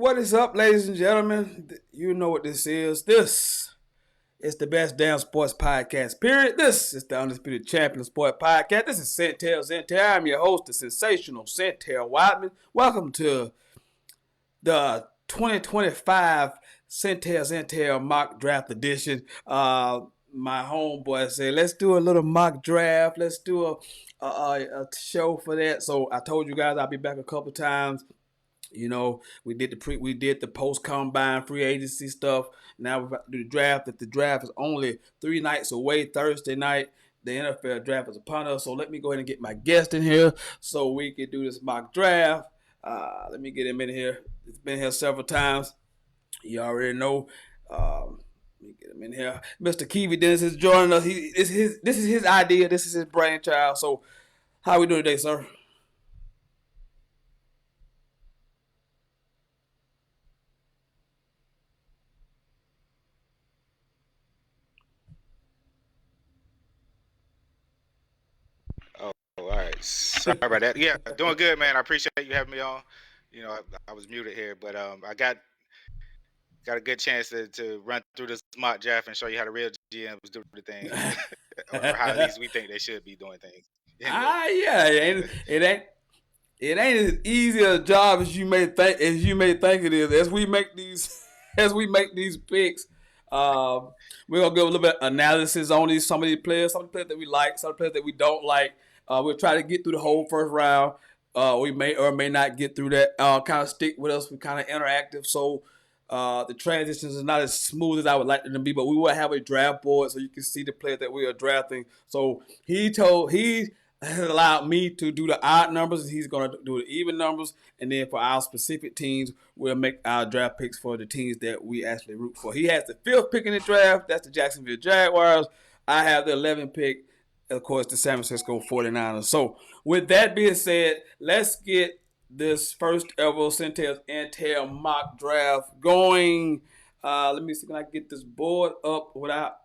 What is up, ladies and gentlemen? You know what this is. This is the best damn sports podcast, period. This is the Undisputed Champion Sport Podcast. This is Sentell. I'm your host, the sensational Sentell Whiteman. Welcome to the 2025 Sentell mock draft edition. My homeboy said, let's do a little mock draft. Let's do a show for that. So I told you guys I'll be back a couple times. You know, we did the post combine free agency stuff. Now we're about to do the draft. If the draft is only 3 nights away, Thursday night, the NFL draft is upon us. So let me go ahead and get my guest in here so we can do this mock draft. Let me get him in here. It's been here several times. You already know. Let me get him in here. Mr. Kiwi Dennis is joining us. This is his idea. This is his brainchild. So how are we doing today, sir? Oh, all right. Sorry about that. Yeah, doing good, man. I appreciate you having me on. I was muted here, but I got a good chance to run through this mock draft and show you how the real GMs do the things, or how at least we think they should be doing things. Anyway, Yeah, it ain't as easy a job as you may think it is. As we make these picks, we're gonna give a little bit of analysis on some of these players, some of the players that we like, some of the players that we don't like. We'll try to get through the whole first round. We may or may not get through that. Kind of stick with us. We're kind of interactive, so the transitions are not as smooth as I would like them to be. But we will have a draft board so you can see the players that we are drafting. So he has allowed me to do the odd numbers. He's going to do the even numbers. And then for our specific teams, we'll make our draft picks for the teams that we actually root for. He has the 5th pick in the draft. That's the Jacksonville Jaguars. I have the 11th pick. Of course, the San Francisco 49ers. So with that being said, let's get this first ever Sentell Intel mock draft going. Let me see, can I get this board up without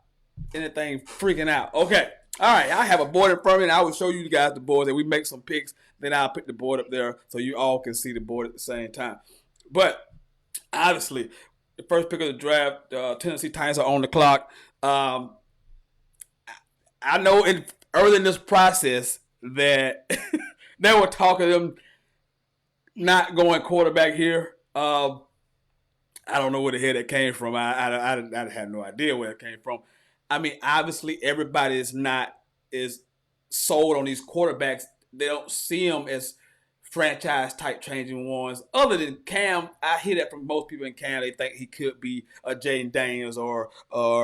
anything freaking out? Okay. All right, I have a board in front of me, and I will show you guys the board. That we make some picks, then I'll put the board up there so you all can see the board at the same time. But obviously, the first pick of the draft, Tennessee Titans are on the clock. I know early in this process that they were talking to them not going quarterback here. I don't know where the hell that came from. I had no idea where it came from. I mean, obviously, everybody is sold on these quarterbacks. They don't see them as franchise type changing ones. Other than Cam, I hear that from most people in Cam. They think he could be a Jaden Daniels or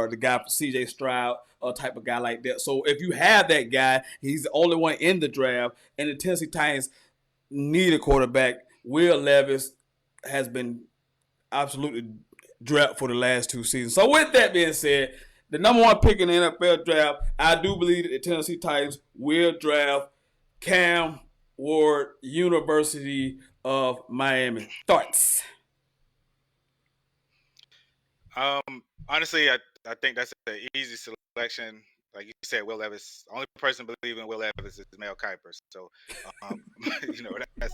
the guy from CJ Stroud, a type of guy like that. So if you have that guy, he's the only one in the draft, and the Tennessee Titans need a quarterback. Will Levis has been absolutely draft for the last 2 seasons. So with that being said, the number 1 pick in the NFL draft, I do believe that the Tennessee Titans will draft Cam Ward, University of Miami. Thoughts? honestly, I think that's an easy selection. Like you said, Will Levis. The only person believing Will Levis is Mel Kiper. So, um, that's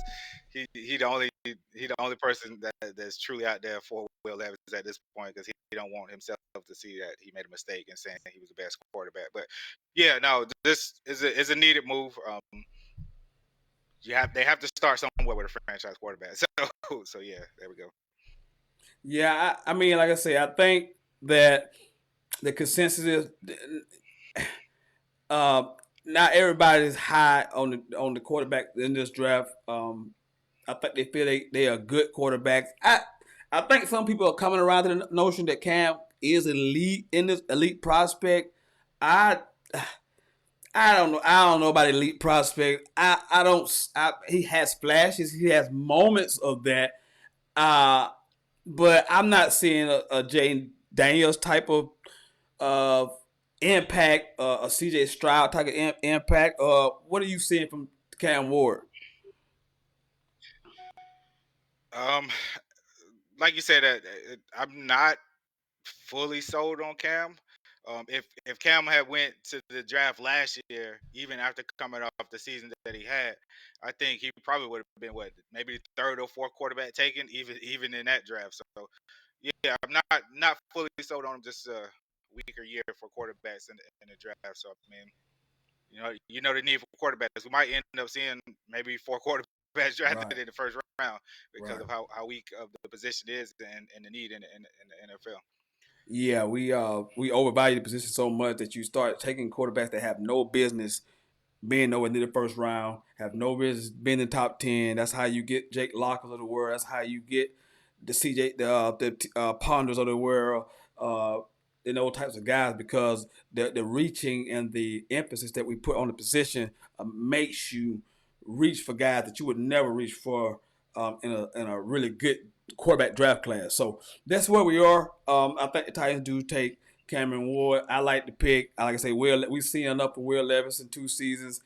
he the only person that's truly out there for Will Levis at this point, because he don't want himself to see that he made a mistake in saying he was the best quarterback. But yeah, no, this is a needed move. They have to start somewhere with a franchise quarterback. So yeah, there we go. Yeah, I mean, like I say, I think that the consensus is uh, not everybody is high on the quarterback in this draft. I think they feel they are good quarterbacks. I think some people are coming around to the notion that Cam is elite in this elite prospect. I I don't know. I don't know about elite prospect. I don't. He has flashes. He has moments of that. Uh, but I'm not seeing a Jane Daniels type of uh, impact, a CJ Stroud type of impact. What are you seeing from Cam Ward? Um, like you said, I'm not fully sold on Cam. If Cam had went to the draft last year, even after coming off the season that he had, I think he probably would have been what, maybe the third or fourth quarterback taken, even in that draft. So yeah, I'm not fully sold on him. Just a weaker year for quarterbacks in the draft. So I mean, you know the need for quarterbacks. We might end up seeing maybe four quarterbacks Right. drafted in the first round because Right. of how weak of the position is and the need in the NFL. Yeah, we overvalue the position so much that you start taking quarterbacks that have no business being nowhere near the first round, have no business being in the top 10. That's how you get Jake Lockers of the world. That's how you get the CJ, the Ponders of the world, uh, and those types of guys because the reaching and the emphasis that we put on the position makes you reach for guys that you would never reach for in a really good quarterback draft class. So that's where we are. I think the Titans do take Cameron Ward. I like the pick. Like I say, we've seen enough of Will Levis in 2 seasons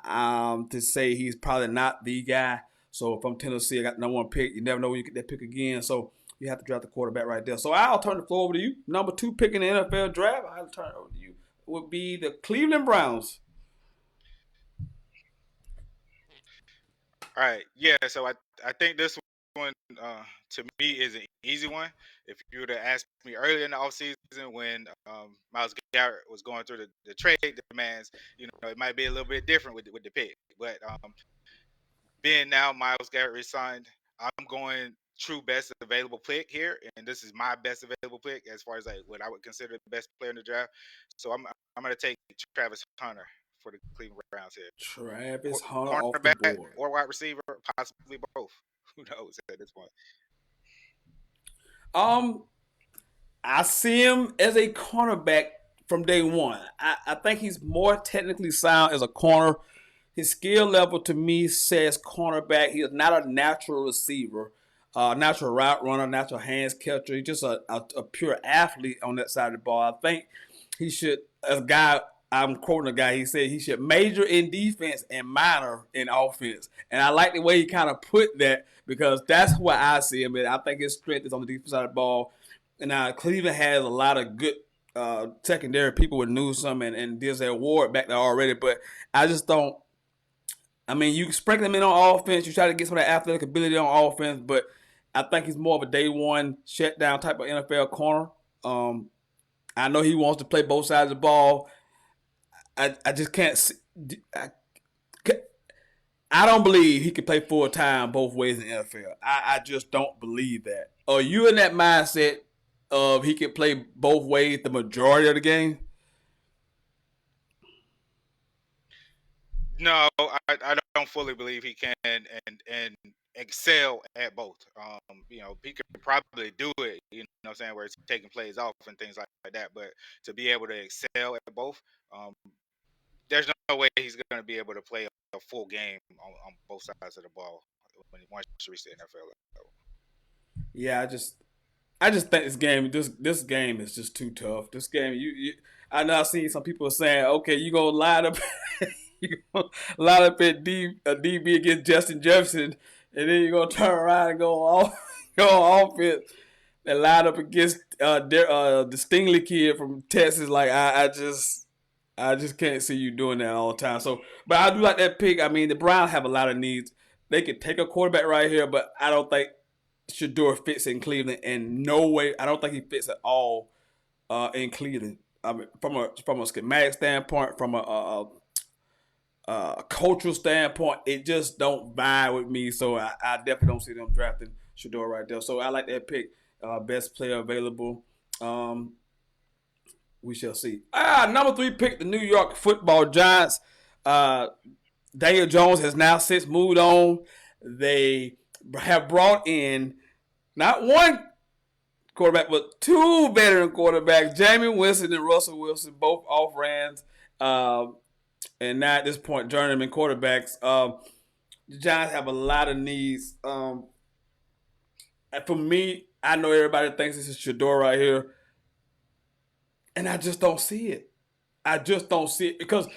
to say he's probably not the guy. So if I'm Tennessee, I got the number one pick. You never know when you get that pick again. So you have to draft the quarterback right there. So I'll turn the floor over to you. Number 2 pick in the NFL draft. I'll turn it over to you. Would be the Cleveland Browns. All right, yeah. So I think this one to me is an easy one. If you would have asked me earlier in the offseason when Miles Garrett was going through the trade demands, it might be a little bit different with the pick. But being now Miles Garrett resigned, I'm going true best available pick here, and this is my best available pick as far as like what I would consider the best player in the draft. So I'm gonna take Travis Hunter for the Cleveland Browns here. Travis Hunter off the Cornerback board. or wide receiver, possibly both. Who knows at this point? Um, I see him as a cornerback from day one. I think he's more technically sound as a corner. His skill level to me says cornerback. He is not a natural receiver, natural route runner, natural hands catcher. He's just a pure athlete on that side of the ball. I think he should, as a guy, I'm quoting a guy, he said he should major in defense and minor in offense. And I like the way he kind of put that because that's what I see him in. I think his strength is on the defense side of the ball. And now Cleveland has a lot of good secondary people with Newsome and there's a Ward back there already, but I just don't. I mean, you sprinkle him in on offense. You try to get some of that athletic ability on offense, but I think he's more of a day one shutdown type of NFL corner. I know he wants to play both sides of the ball. I just can't. I, I don't believe he can play full time both ways in the NFL. I just don't believe that. Are you in that mindset of he can play both ways the majority of the game? No, I don't fully believe he can and excel at both. He could probably do it. You know what I'm saying, where it's taking plays off and things like that. But to be able to excel at both, um, there's no way he's going to be able to play a full game on both sides of the ball when he wants to reach the NFL level. Yeah, I just think this game is just too tough. This game, I know I've seen some people saying, okay, you gonna line up, you gonna line up at DB against Justin Jefferson, and then you are gonna turn around and go on offense and line up against the Stingley kid from Texas. Like I just can't see you doing that all the time. So, but I do like that pick. I mean, the Browns have a lot of needs. They could take a quarterback right here, but I don't think Shador fits in Cleveland, and no way. I don't think he fits at all in Cleveland. I mean, from a schematic standpoint, from a cultural standpoint, it just don't vibe with me. So I definitely don't see them drafting Shador right there. So I like that pick. Best player available. Um, we shall see. Number 3 pick, the New York Football Giants. Uh, Daniel Jones has now since moved on. They have brought in not one quarterback, but 2 veteran quarterbacks, Jamie Winston and Russell Wilson, both off rans. And now at this point, journeyman quarterbacks. The Giants have a lot of needs. And for me, I know everybody thinks this is Shador right here, and I just don't see it. I just don't see it because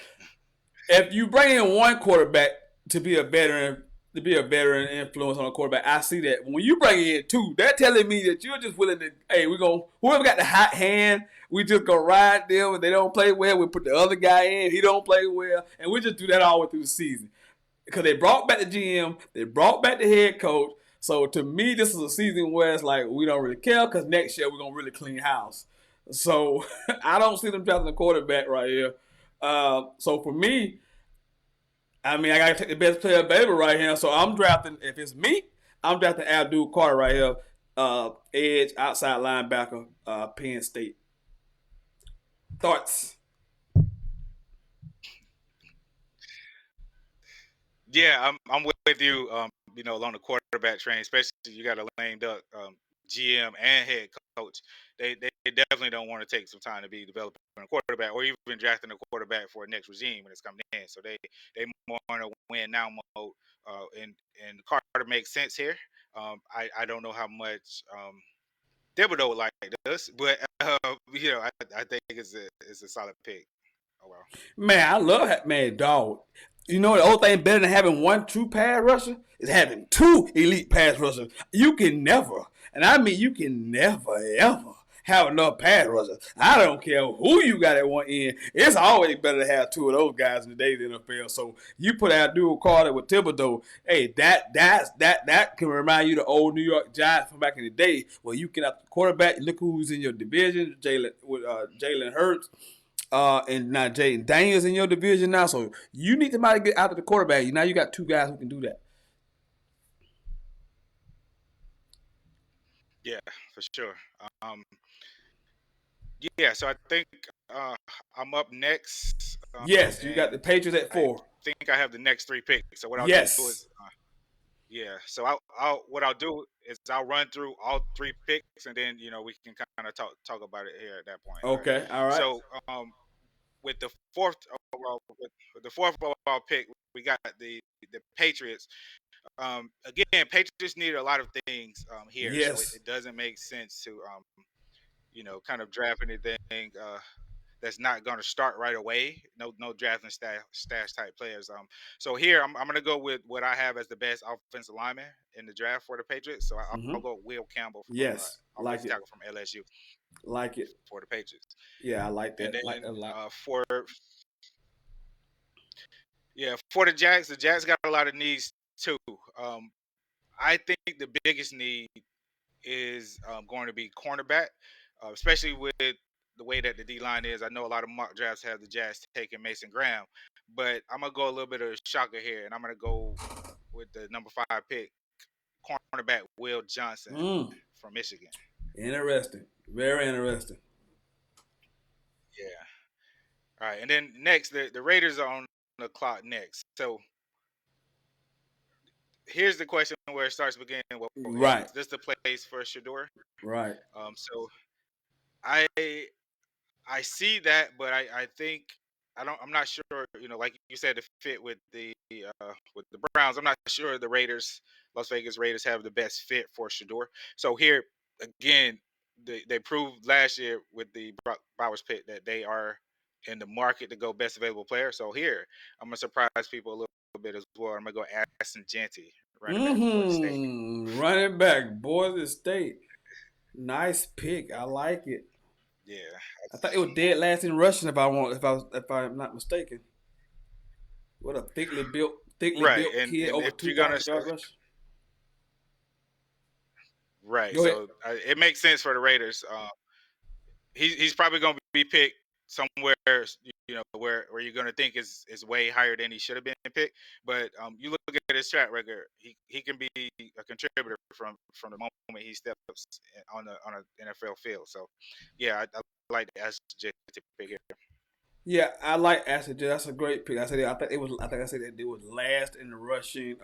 if you bring in one quarterback to be a veteran, to be a veteran influence on a quarterback. I see that when you bring in two, they're telling me that you're just willing to. Hey, we gonna whoever got the hot hand, we just gonna ride them. If they don't play well, we put the other guy in. He don't play well, and we just do that all the way through the season. Because they brought back the GM, they brought back the head coach. So to me, this is a season where it's like we don't really care because next year we're gonna really clean house. So I don't see them drafting a quarterback right here. So for me, I mean, I gotta take the best player available right here. So I'm drafting. If it's me, I'm drafting Abdul Carter right here, edge outside linebacker, Penn State. Thoughts? Yeah, I'm with you. Along the quarterback train, especially you got a lame duck GM and head coach. They definitely don't want to take some time to be developing a quarterback or even drafting a quarterback for a next regime when it's coming in. So they more want to win now mode. And Carter makes sense here. I don't know how much Thibodeau would like this, but I think it's a solid pick. Oh well. Man, I love that man, dog. You know the old thing better than having one true pass rusher is having two elite pass rushers. You can never, and I mean you can never ever have enough pass rushers. I don't care who you got at one end. It's always better to have two of those guys in today's NFL. So you put out dual Carter with Thibodeau. Hey, that can remind you of the old New York Giants from back in the day, where you can have the quarterback. Look who's in your division, Jalen Hurts. And now Jaden Daniels in your division now, so you need somebody to get out of the quarterback. Now you got two guys who can do that. Yeah, for sure. Um, yeah, so I think uh, I'm up next, Yes, you got the and Patriots at I 4. think I have the next three picks. So what I'll do Yes. is, yeah. So I'll is I'll run through all three picks, and then we can kind of talk about it here at that point. All right. Okay. All right. So with the fourth with the fourth overall pick, we got the Patriots. Again, Patriots need a lot of things here, so it, Yes. it doesn't make sense to kind of draft anything that's not going to start right away. No drafting stash type players. So here I'm going to go with what I have as the best offensive lineman in the draft for the Patriots. So I'll Mm-hmm. go Will Campbell from Yes. Like offensive it. tackle from LSU Like it. for the Patriots. Yeah, I like And that. Like that then a lot. for the Jags got a lot of needs too. Um, I think the biggest need is going to be cornerback, especially with the way that the D line is. I know a lot of mock drafts have the Jazz taking Mason Graham, but I'm gonna go a little bit of a shocker here, and I'm gonna go with the number 5 pick, cornerback Will Johnson Mm. from Michigan. Interesting. Very interesting. Yeah. All right, and then next, the Raiders are on the clock next. So here's the question where it starts beginning. Well, is Right. this the place for Shador? Right. So I I see that, but I think I'm not sure. Like you said, to fit with the Browns. I'm not sure the Las Vegas Raiders, have the best fit for Shador. So here again, they proved last year with the Bowers pick that they are in the market to go best available player. So here I'm gonna surprise people a little bit as well. I'm gonna go Aston Genty, running back for the state. Running back, Boise State. Nice pick. I like it. Yeah, I thought it was dead last in rushing if I'm not mistaken. What a thickly right. built kid And over if two you're gonna thousand yard rush. right, Go ahead. so it makes sense for the Raiders. He's probably going to be picked somewhere where you're going to think is way higher than he should have been picked. But you look at his track record, he can be a contributor from the moment he steps on an NFL field. So yeah, I like the SJ to pick here. Yeah, I like Aston. That's a great pick. I think I said that it was last in the rushing.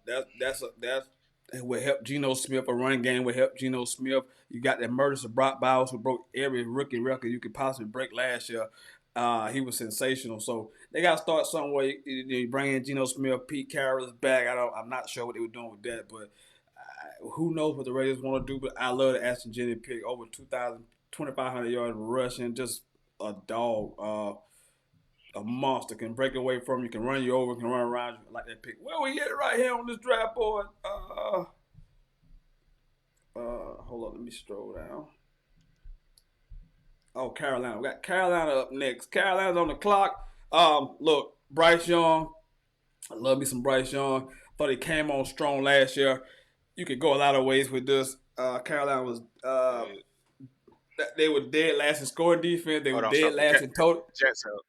That's it would help Geno Smith. A running game would help Geno Smith. You got that murders of Brock Bowers who broke every rookie record you could possibly break last year. He was sensational. So they got to start somewhere. You bring in Geno Smith, Pete Carroll's back. I'm not sure what they were doing with that, but who knows what the Raiders want to do? But I love the Aston Jennings pick over 2,000, 2,500 yards rushing, just a dog. a monster. Can break away from you, can run you over, can run around you. I like that pick. Well, we get it right here on this draft board. Hold on, let me scroll down. Oh, Carolina. We got Carolina up next. Carolina's on the clock. Look, Bryce Young. I love me some Bryce Young. Thought he came on strong last year. You could go a lot of ways with this. Carolina was Uh, they were dead last in scoring defense. They were hold on, dead sorry. last in total. Jets are up.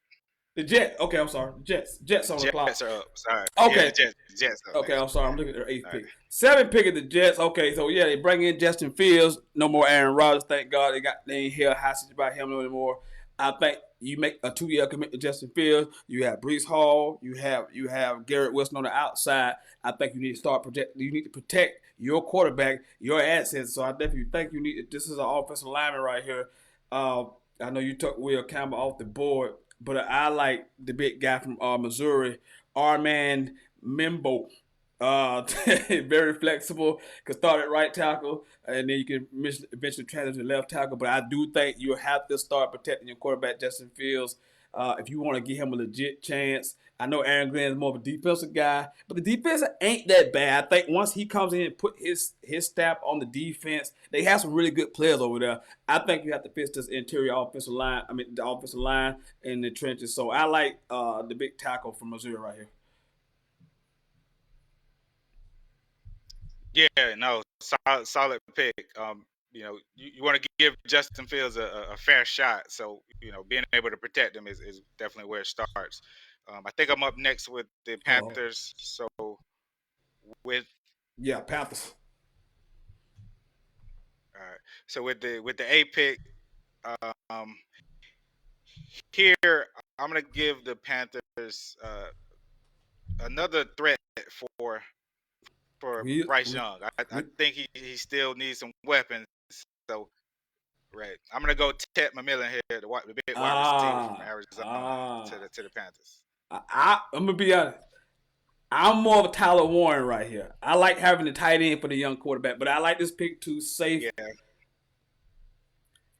The Jets. Okay, I'm sorry. Jets on the clock. Jets are up. Sorry. Yeah, Okay. Jets up. Okay, Man. I'm sorry. I'm looking at their eighth All right. pick. Seventh pick of the Jets. Okay, so yeah, they bring in Justin Fields. No more Aaron Rodgers. Thank God they ain't held hostage about him no anymore. I think you make a 2-year commit to Justin Fields. You have Brees Hall. You have Garrett Wilson on the outside. I think you need to start protect. You need to protect your quarterback, your assets. So I definitely think you need. This is an offensive lineman right here. I know you took Will Campbell off the board, but I like the big guy from Missouri, Armand Mimbo. Very flexible. Can start at right tackle, and then you can eventually transition to left tackle. But I do think you have to start protecting your quarterback, Justin Fields, if you want to give him a legit chance. I know Aaron Glenn is more of a defensive guy, but the defense ain't that bad. I think once he comes in and put his stamp on the defense, they have some really good players over there. I think you have to fix this interior offensive line. I mean, the offensive line in the trenches. So I like the big tackle from Missouri right here. Yeah, no, solid pick. You want to give Justin Fields a fair shot. So, being able to protect him is definitely where it starts. I think I'm up next with the Oh, Panthers. So with yeah, Panthers. with the A pick, um, here I'm gonna give the Panthers another threat for for We, Bryce we, Young. I we think he still needs some weapons. So right, I'm gonna go Ted McMillan here, the big wide receiver from ah Arizona to ah. the Panthers. I'm gonna be honest. I'm more of a Tyler Warren right here. I like having the tight end for the young quarterback, but I like this pick too safe. Yeah,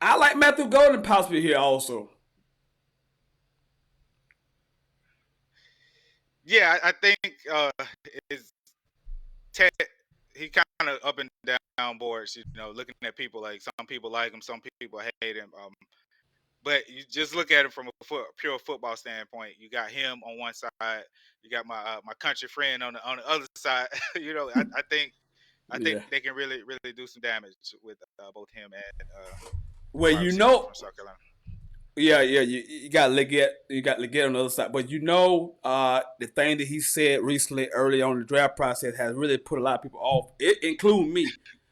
I like Matthew Golden possibly here also. yeah. I think is Ted. He kind of up and down boards. Looking at people, like some people like him, some people hate him. But you just look at it from a pure football standpoint. You got him on one side. You got my country friend on the other side. I think Yeah. they can really do some damage with both him and the Well, wide receiver from South Carolina. yeah, you got Leggett on the other side. But the thing that he said recently early on in the draft process has really put a lot of people off, it including me.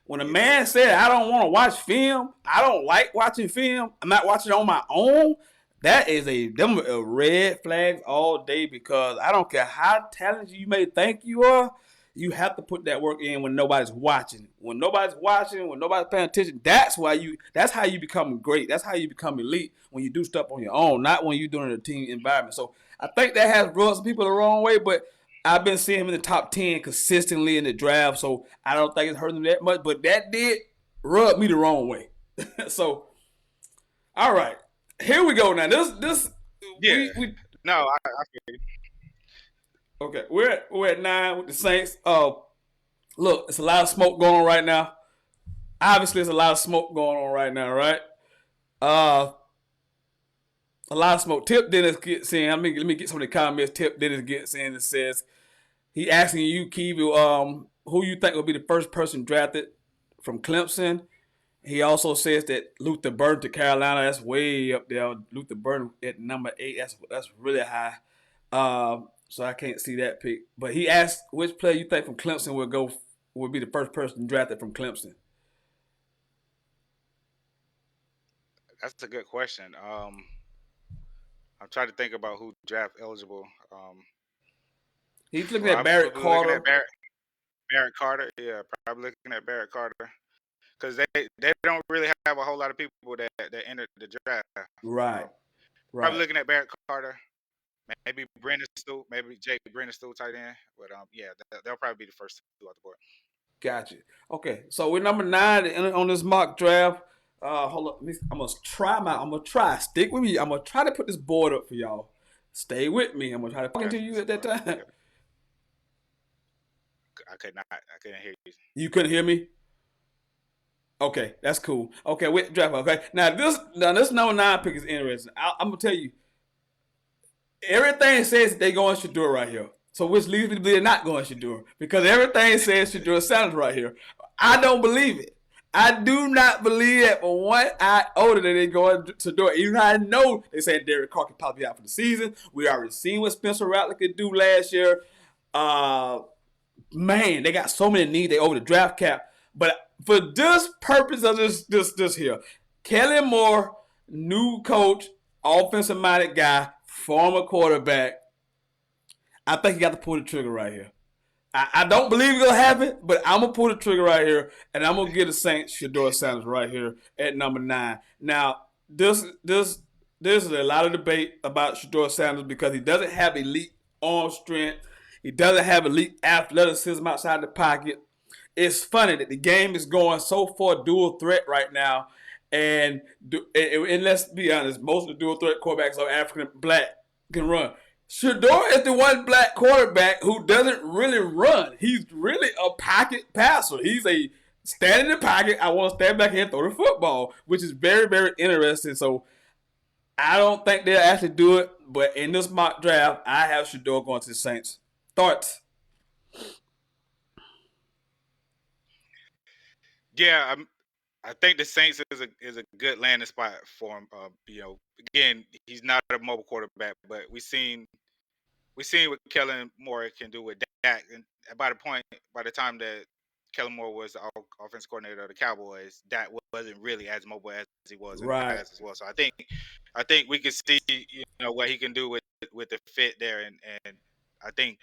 When a man Yeah, said, I don't want to watch film, I don't like watching film, I'm not watching it on my own, that is them red flags all day because I don't care how talented you may think you are, you have to put that work in when nobody's watching. When nobody's watching, when nobody's paying attention, that's how you become great. That's how you become elite when you do stuff on your own, not when you're doing it in a team environment. So I think that has rubbed some people the wrong way, but I've been seeing him in the top 10 consistently in the draft, so I don't think it's hurting him that much, but that did rub me the wrong way. So, all right. Here we go now. This yeah. we No, I feel you. okay. We're at 9 with the Saints. Look, it's a lot of smoke going on right now. Obviously, there's a lot of smoke going on right now, right? Uh, a lot of smoke. Tip Dennis gets in. Let me get some of the comments. Tip Dennis gets in and says he asking you, Kivu, who you think will be the first person drafted from Clemson. He also says that Luther Burden to Carolina. That's way up there. Luther Burden at number 8. That's really high. So I can't see that pick. But he asked which player you think from Clemson will be the first person drafted from Clemson. That's a good question. I'm trying to think about who draft eligible. He's looking at Barrett Probably looking at Carter. Barrett Carter. Yeah, probably looking at Barrett Carter because they don't really have a whole lot of people that entered the draft. Right, Um, Probably right. looking at Barrett Carter. Maybe Brendan Stu, maybe Jake Brendan Stu tight end. But yeah, they'll probably be the first two off the board. Gotcha. Okay, so we're number 9 on this mock draft. Hold up. I'm gonna try. Stick with me. I'm gonna try to put this board up for y'all. Stay with me. I'm gonna try to talk to you at that time. I could not. I couldn't hear you. You couldn't hear me? Okay, that's cool. Okay, wait, draft. Okay, now this number 9 pick is interesting. I'm gonna tell you, everything says they going Shedeur right here. So which leads me to believe they're not going Shedeur because everything says Shedeur Sanders right here. I don't believe it. I do not believe that for 1 iota that they're going Shedeur. Even though I know they say Derek Carr can probably be out for the season. We already seen what Spencer Rattler could do last year. Man, they got so many needs. They over the draft cap. But for this purpose of this here, Kellen Moore, new coach, offensive minded guy, former quarterback. I think he got to pull the trigger right here. I don't believe it's gonna happen, but I'm gonna pull the trigger right here, and I'm gonna get the Saints Shedeur Sanders right here at number 9. Now, there's a lot of debate about Shedeur Sanders because he doesn't have elite arm strength. He doesn't have elite athleticism outside the pocket. It's funny that the game is going so far dual threat right now, and let's be honest, most of the dual threat quarterbacks are African black can run. Shedeur is the one black quarterback who doesn't really run. He's really a pocket passer. He's a stand in the pocket. I want to stand back here and throw the football, which is very, very interesting. So I don't think they'll actually do it, but in this mock draft, I have Shedeur going to the Saints. Thoughts? Yeah, I think the Saints is a good landing spot for him. Again, he's not a mobile quarterback, but we seen what Kellen Moore can do with Dak. And by the time that Kellen Moore was the offense coordinator of the Cowboys, Dak wasn't really as mobile as he was in the past as well. So I think we can see what he can do with the fit there, and I think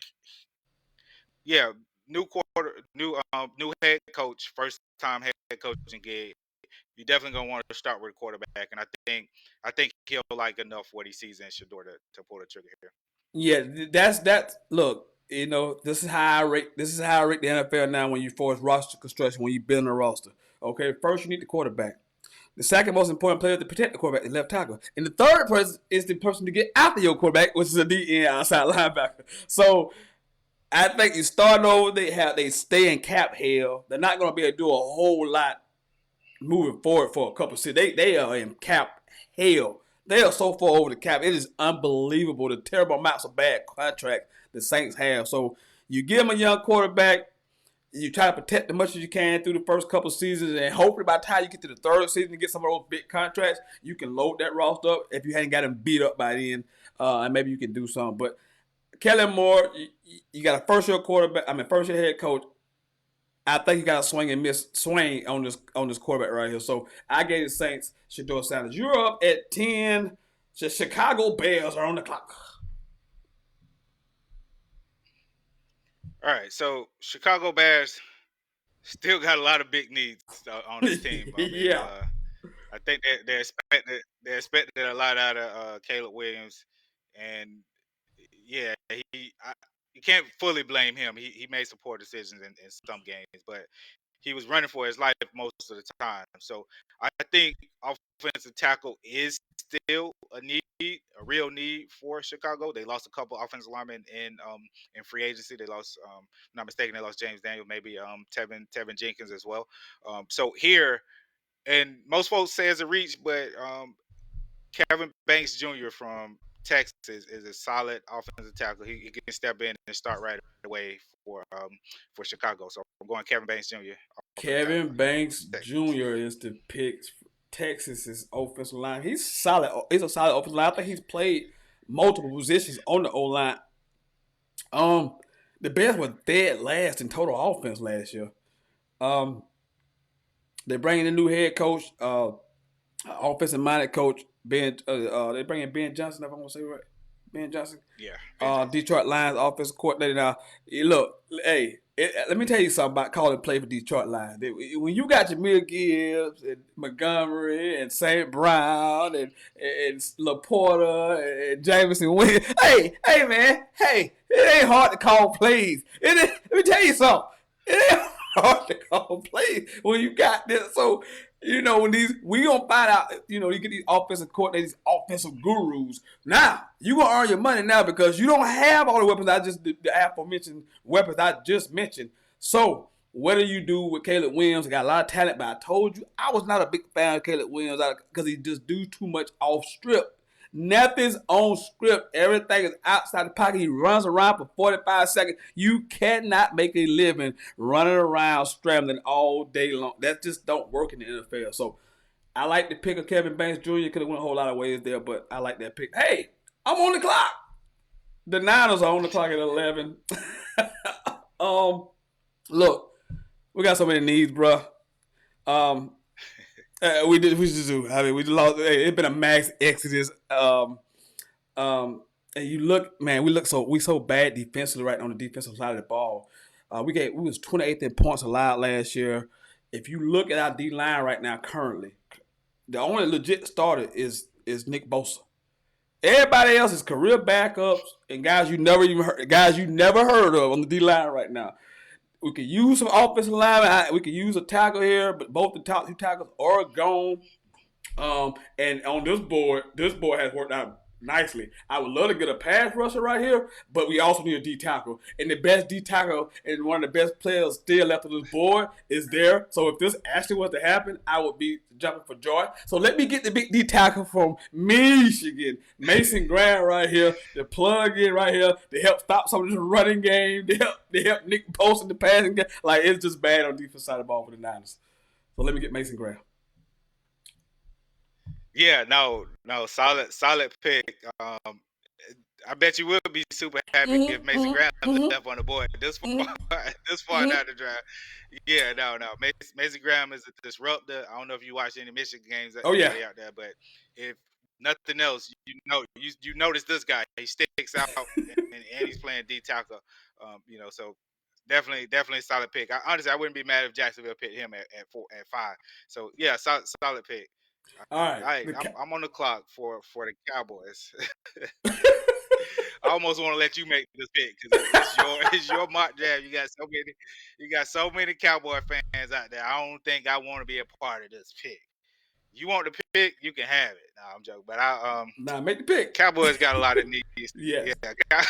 new head coach, first time head coaching gig. You're definitely gonna want to start with a quarterback, and I think he'll like enough what he sees in Shedeur to pull the trigger here. Yeah, that's look. This is how I rate the NFL now. When you force roster construction, when you build a roster, okay. First, you need the quarterback. The second most important player to protect the quarterback is left tackle, and the third person is the person to get after your quarterback, which is a DN outside linebacker. So I think you start over. They stay in cap hell. They're not going to be able to do a whole lot moving forward for a couple of seasons. They are in cap hell. They are so far over the cap. It is unbelievable the terrible amounts of bad contracts the Saints have. So you give them a young quarterback. You try to protect as much as you can through the first couple of seasons, and hopefully by the time you get to the third season and get some of those big contracts, you can load that roster up if you hadn't got them beat up by then, and maybe you can do something. But Kellen Moore, you got a first-year head coach. I think you got to swing on this quarterback right here. So I gave the Saints Shedeur Sanders. You're up at 10. The Chicago Bears are on the clock. All right, so Chicago Bears still got a lot of big needs on this team. I think they expected a lot out of Caleb Williams, and yeah, you can't fully blame him. He made some poor decisions in some games, but he was running for his life most of the time. So I think offensive tackle is still a real need for Chicago. They lost a couple offensive linemen in free agency. They lost, not mistaken, they lost James Daniel, maybe Tevin Jenkins as well. So here, and most folks say it's a reach, but Kevin Banks Jr. from Texas is a solid offensive tackle. He can step in and start right away for Chicago. So I'm going Kevin Banks Jr. Kevin Banks Jr. is the pick. Texas's offensive line. He's solid. He's a solid offensive line. I think he's played multiple positions on the O line. The Bears were dead last in total offense last year. They're bringing a new head coach, offensive minded coach. They bring in Ben Johnson. If I'm gonna say right, Ben Johnson. Yeah. Detroit Lions offensive coordinator. Now, look, hey, let me tell you something about calling play for Detroit Lions. When you got Jameer Gibbs and Montgomery and St. Brown and Laporta and Jameson Williams, hey man, it ain't hard to call plays. Let me tell you something. It ain't hard to call plays when you got this. So When we gonna find out, you get these offensive coordinators, these offensive gurus. Now you gonna earn your money now because you don't have all the weapons the aforementioned weapons I just mentioned. So what do you do with Caleb Williams? He got a lot of talent, but I told you I was not a big fan of Caleb Williams because he just do too much off strip. Nothing's on script. Everything is outside the pocket. He runs around for 45 seconds. You cannot make a living running around scrambling all day long. That just don't work in the NFL. So I like the pick of Kevin Banks Jr. Could have went a whole lot of ways there, but I like that pick. Hey, I'm on the clock. The Niners are on the clock at 11. Look, we got so many needs, bro. We just do. I mean, we lost. Hey, it's been a max exodus. And you look, man, we so bad defensively right on the defensive side of the ball. We was 28th in points allowed last year. If you look at our D line right now, currently, the only legit starter is Nick Bosa. Everybody else is career backups and guys you never heard of on the D line right now. We could use some offensive linemen. We could use a tackle here, but both the top two tackles are gone. And on this board has worked out nicely. I would love to get a pass rusher right here, but we also need a D tackle. And the best D tackle and one of the best players still left on this board is there. So if this actually was to happen, I would be jumping for joy. So let me get the big D tackle from Michigan, Mason Graham right here, the plug in right here to help stop some of this running game, to help Nick Bosa in the passing game. Like, it's just bad on the defense side of the ball for the Niners. So let me get Mason Graham. Yeah, no, solid pick. I bet you will be super happy if Mason Graham is left on the board this far down the draft. Yeah, no. Mason Graham is a disruptor. I don't know if you watch any Michigan games out there, but if nothing else, you notice this guy. He sticks out and he's playing D tackle. So definitely a solid pick. Honestly, I wouldn't be mad if Jacksonville picked him at 5. So yeah, solid pick. All right, I'm on the clock for the Cowboys. I almost want to let you make this pick because it's your mock draft. You got so many Cowboy fans out there. I don't think I want to be a part of this pick. You want the pick, you can have it. No, I'm joking, but make the pick. Cowboys got a lot of needs. Yeah. Why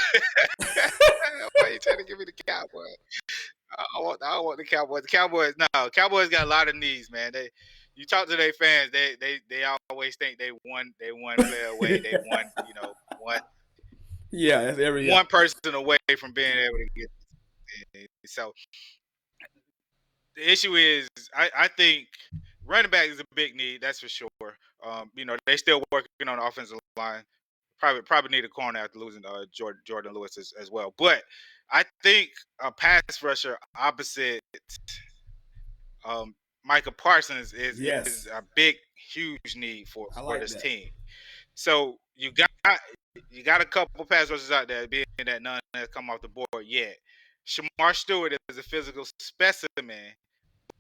are you trying to give me the Cowboys? I want the Cowboys. Cowboys got a lot of needs, man. You talk to their fans, they always think they one player away. They one. Yeah, that's every one person away from being able to get it. So the issue is, I think running back is a big need, that's for sure. They still working on the offensive line. Probably need a corner after losing Jordan Lewis as well. But I think a pass rusher opposite Micah Parsons is a big, huge need for this team. So you got a couple pass rushers out there, being that none has come off the board yet. Shamar Stewart is a physical specimen,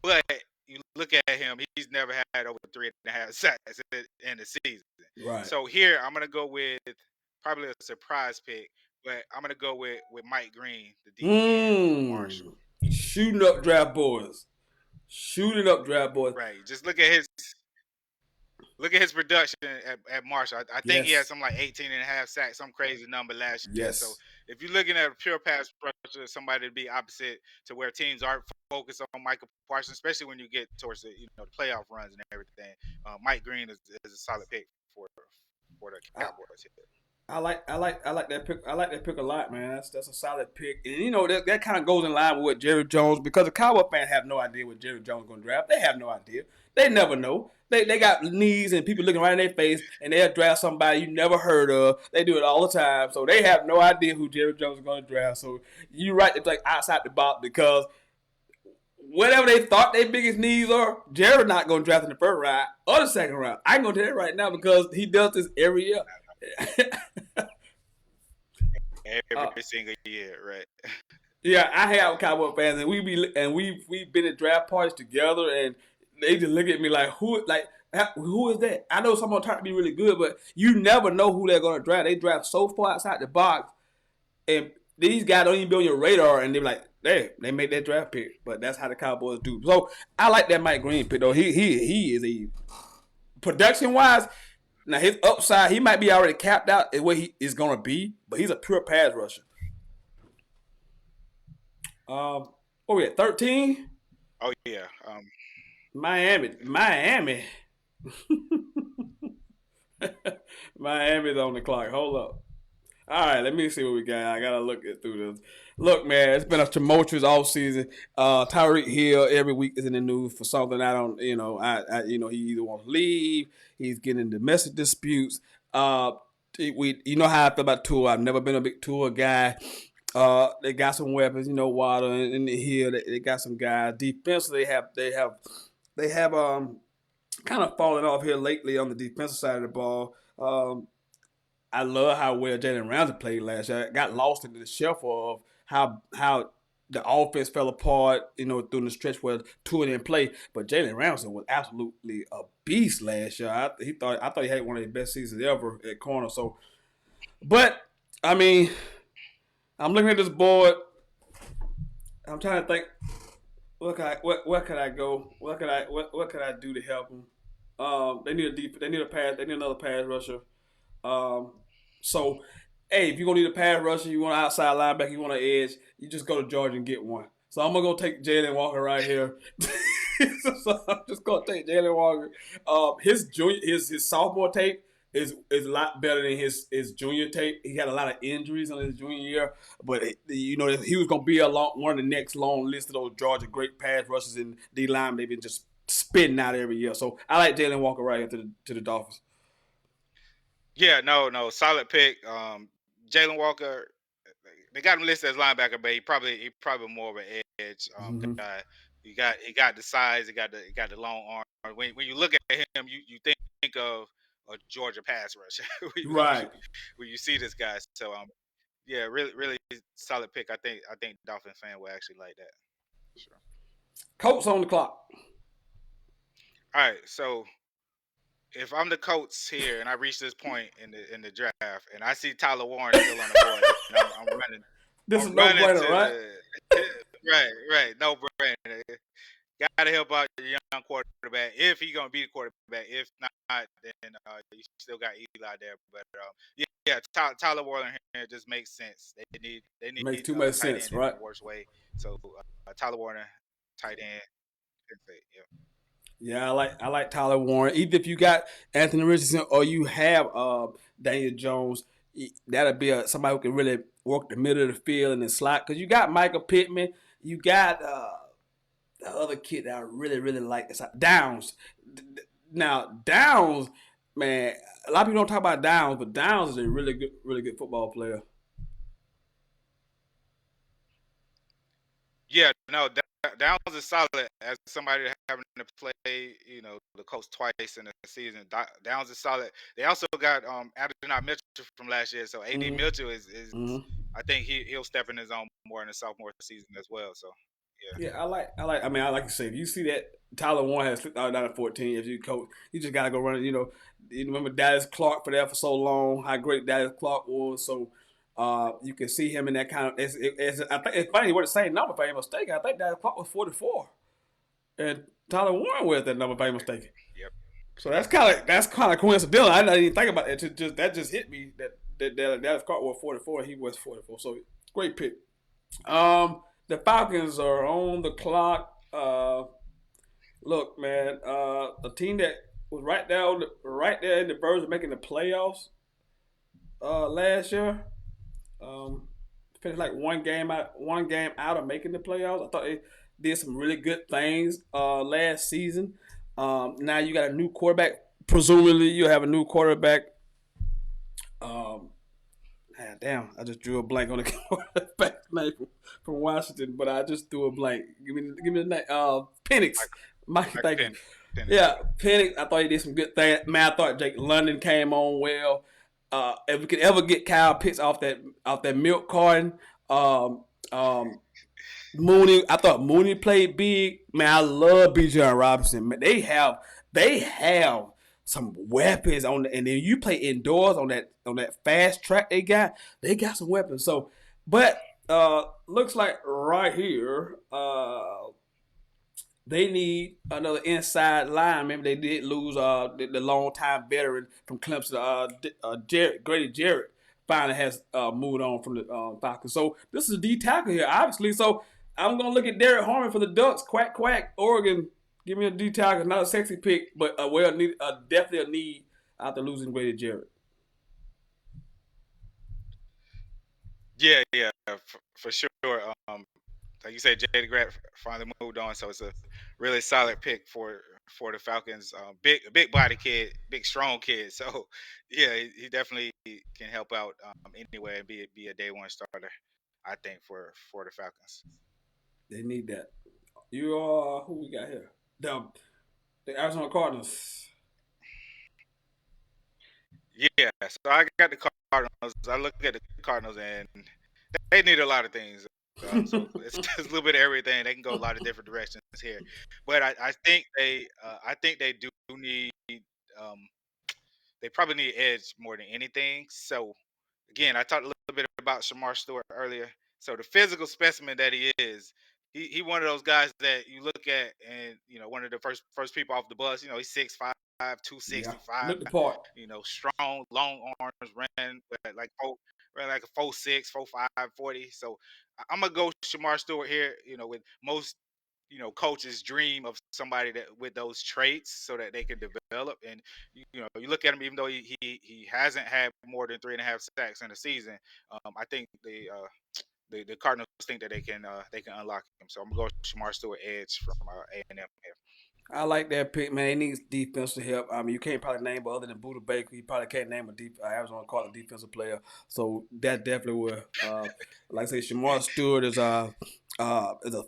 but you look at him, he's never had over 3.5 sacks in the season. Right. So here I'm gonna go with probably a surprise pick, but I'm gonna go with Mike Green, the DB Marshall. Shooting up draft boards. Right. Just look at his production at Marshall. I think he had something like 18.5 sacks, some crazy number last year. Yes. So if you're looking at a pure pass rusher, somebody to be opposite to where teams aren't focused on Micah Parsons, especially when you get towards the playoff runs and everything, Mike Green is a solid pick for the Cowboys here. I like that pick. I like that pick a lot, man. That's a solid pick, and that kind of goes in line with what Jerry Jones, because the Cowboy fans have no idea what Jerry Jones is going to draft. They have no idea. They never know. They got needs and people looking right in their face, and they'll draft somebody you never heard of. They do it all the time, so they have no idea who Jerry Jones is going to draft. So you're right, it's like outside the box, because whatever they thought their biggest needs are, Jerry's not going to draft in the first round or the second round. I can go to that right now because he does this every year. Every single year, right? Yeah, I have Cowboy fans, and we've been at draft parties together, and they just look at me like, who is that? I know someone trying to be really good, but you never know who they're going to draft. They draft so far outside the box, and these guys don't even be on your radar, and they're like, they made that draft pick, but that's how the Cowboys do. So I like that Mike Green pick though. He is a production wise. Now his upside, he might be already capped out at what he is gonna be, but he's a pure pass rusher. What we at 13? Oh yeah. Miami. Miami's on the clock. Hold up. All right, let me see what we got. I gotta look it through this. Look, man, it's been a tumultuous off season. Tyreek Hill every week is in the news for something I don't, he either wants to leave, he's getting domestic disputes. You know how I feel about Tua. I've never been a big Tua guy. They got some weapons, Water and the Hill. They got some guys. Defensively, they have kind of fallen off here lately on the defensive side of the ball. I love how well Jalen Ramsey played last year. I got lost into the shuffle of how the offense fell apart, through the stretch where Tua didn't play. But Jalen Ramsey was absolutely a beast last year. I thought he had one of the best seasons ever at corner. So, but I mean, I'm looking at this board. I'm trying to think. Where can I go? What can I do to help them? They need a deep. They need a pass. They need another pass rusher. So, hey, if you're gonna need a pass rusher, you want an outside linebacker, you want an edge, you just go to Georgia and get one. So I'm gonna go take Jalen Walker right here. So I'm just gonna take Jalen Walker. His sophomore tape is a lot better than his junior tape. He had a lot of injuries in his junior year, but he was gonna be one of the next long list of those Georgia great pass rushers in D line. They've been just spitting out every year. So I like Jalen Walker right here to the Dolphins. Yeah, no, solid pick. Jalen Walker, they got him listed as linebacker, but he probably more of an edge guy. He got the size, he got the long arm. When you look at him, you think of a Georgia pass rusher Right. when you see this guy. So yeah, really solid pick. I think Dolphin fan will actually like that. Sure. Colts on the clock. All right, so if I'm the Colts here and I reach this point in the draft and I see Tyler Warren still on the board, I'm running. This is no brainer, right? Right, no brainer. Got to help out the young quarterback if he's gonna be the quarterback. If not, then you still got Eli there. But yeah, Tyler Warren here just makes sense. They need makes too much tight sense, end right? in the worst way. So Tyler Warren, tight end. Yeah. Yeah, I like Tyler Warren. Either if you got Anthony Richardson or you have Daniel Jones, that'll be somebody who can really work the middle of the field and then slot. Because you got Michael Pittman, you got the other kid that I really like. It's Downs. Now Downs, man, a lot of people don't talk about Downs, but Downs is a really good football player. Yeah, no, Downs is solid as somebody having to play, the Colts twice in the season. Downs is solid. They also got Adonai Mitchell from last year, so AD Mitchell is I think he'll step in his own more in the sophomore season as well. So yeah, I like to say, if you see that Tyler Warren has slipped out down at 14, if you coach, you just gotta go run it. You remember Dallas Clark for that for so long, how great Dallas Clark was. So you can see him in that kind of. I think it's funny. We're the same number, if I'm mistaken. I think Dallas Clark was 44, and Tyler Warren was that number, if I'm mistaken. Yep. So that's kind of coincidental. I didn't even think about it. That just hit me that Dallas Clark was 44. He was 44. So great pick. The Falcons are on the clock. Look, man, a team that was right there in the verge of making the playoffs last year. Finished like one game out of making the playoffs. I thought they did some really good things last season. Now you got a new quarterback. Presumably, you have a new quarterback. Damn, I just drew a blank on the quarterback name from Washington, but I just threw a blank. Give me the name. Penix. Mike, thank you. Yeah, Penix. I thought he did some good things. Man, I thought Jake London came on well. If we could ever get Kyle Pitts off that milk carton, Mooney. I thought Mooney played big. Man, I love Bijan Robinson. Man, they have some weapons and then you play indoors on that fast track they got some weapons. So, but Looks like right here, they need another inside lineman. They did lose the long time veteran from Clemson, Jarrett, Grady Jarrett. Finally has moved on from the Falcons. So this is a D tackle here, obviously. So I'm gonna look at Derek Harmon for the Ducks. Quack quack. Oregon, give me a D tackle. Not a sexy pick, but definitely a need after losing Grady Jarrett. Yeah, yeah, for sure. Like you said, Jay Grant finally moved on, so it's a really solid pick for the Falcons. Big body kid, big strong kid. So yeah, he definitely can help out anyway and be a day one starter. I think for the Falcons. They need that. You are who we got here? The the Arizona Cardinals. Yeah, so I got the Cardinals. I look at the Cardinals and they need a lot of things. So it's just a little bit of everything. They can go a lot of different directions here, but I think they do need um, they probably need edge more than anything. So again, I talked a little bit about Shamar Stewart earlier. So the physical specimen that he is, he one of those guys that you look at and one of the first people off the bus. He's 6'5", Yeah, 265. look the part. Strong, long arms, ran like a 4'6", 4'5", 40. So I'm gonna go Shamar Stewart here. With most coaches dream of somebody that with those traits so that they can develop. And you look at him, even though he hasn't had more than 3.5 sacks in a season. I think the Cardinals think that they can unlock him. So I'm gonna go Shamar Stewart edge from A&M here. I like that pick, man. They need defensive help. I mean, you can't probably name, but other than Buda Baker, you probably can't name a Arizona Cardinals defensive player. So that definitely will. Like I say, Shamar Stewart is a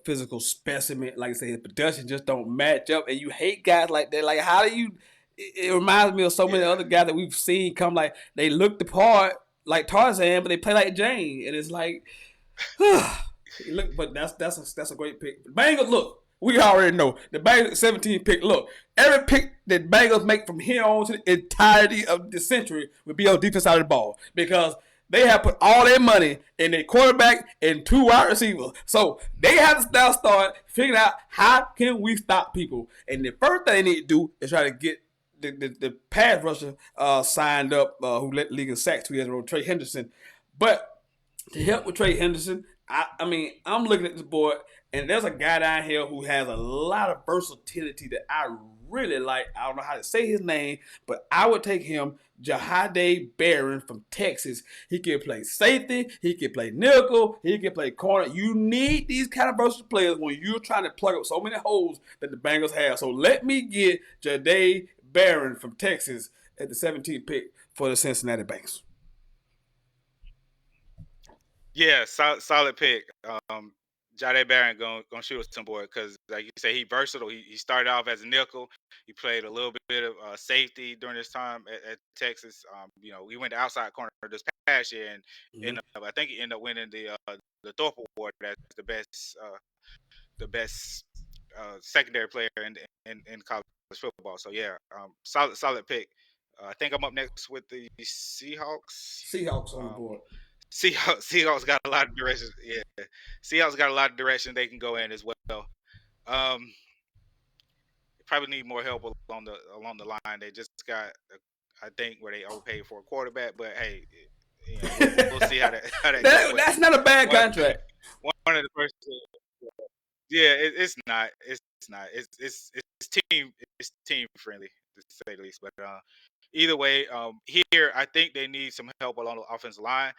physical specimen. Like I say, his production just don't match up, and you hate guys like that. Like, how do you? It reminds me of so many Yeah. other guys that we've seen come like they look the part like Tarzan, but they play like Jane, and it's like look, but that's a great pick. Bengals, look, we already know the Bengals 17 pick. Look, every pick that Bengals make from here on to the entirety of the century will be on defense side of the ball because they have put all their money in their quarterback and two wide receivers. So they have to now start figuring out how can we stop people. And the first thing they need to do is try to get the pass rusher signed up who led the league in sacks 2 years ago, Trey Henderson. But to help with Trey Henderson, I mean, I'm looking at this board, and there's a guy down here who has a lot of versatility that I really like. I don't know how to say his name, but I would take him, Jahade Barron from Texas. He can play safety, he can play nickel, he can play corner. You need these kind of versatile players when you're trying to plug up so many holes that the Bengals have. So let me get Jahade Barron from Texas at the 17th pick for the Cincinnati Bengals. Yeah, solid pick. Jade Barron gonna shoot us some boy because, like you say, he versatile. He started off as a nickel. He played a little bit of safety during his time at Texas. He went to outside corner this past year and Mm-hmm. I think he ended up winning the Thorpe Award as the best secondary player in college football. So yeah, solid pick. I think I'm up next with the Seahawks. Seahawks on the Um, board. Seahawks got a lot of directions. Yeah, Seahawks got a lot of direction they can go in as well. Um, probably need more help along the line. They just got, I think, where they overpaid for a quarterback. But hey, we'll see how that go. But That's not a bad one contract. one of the first, yeah, it's not. It's not. It's team friendly to say the least. But either way, here I think they need some help along the offensive line.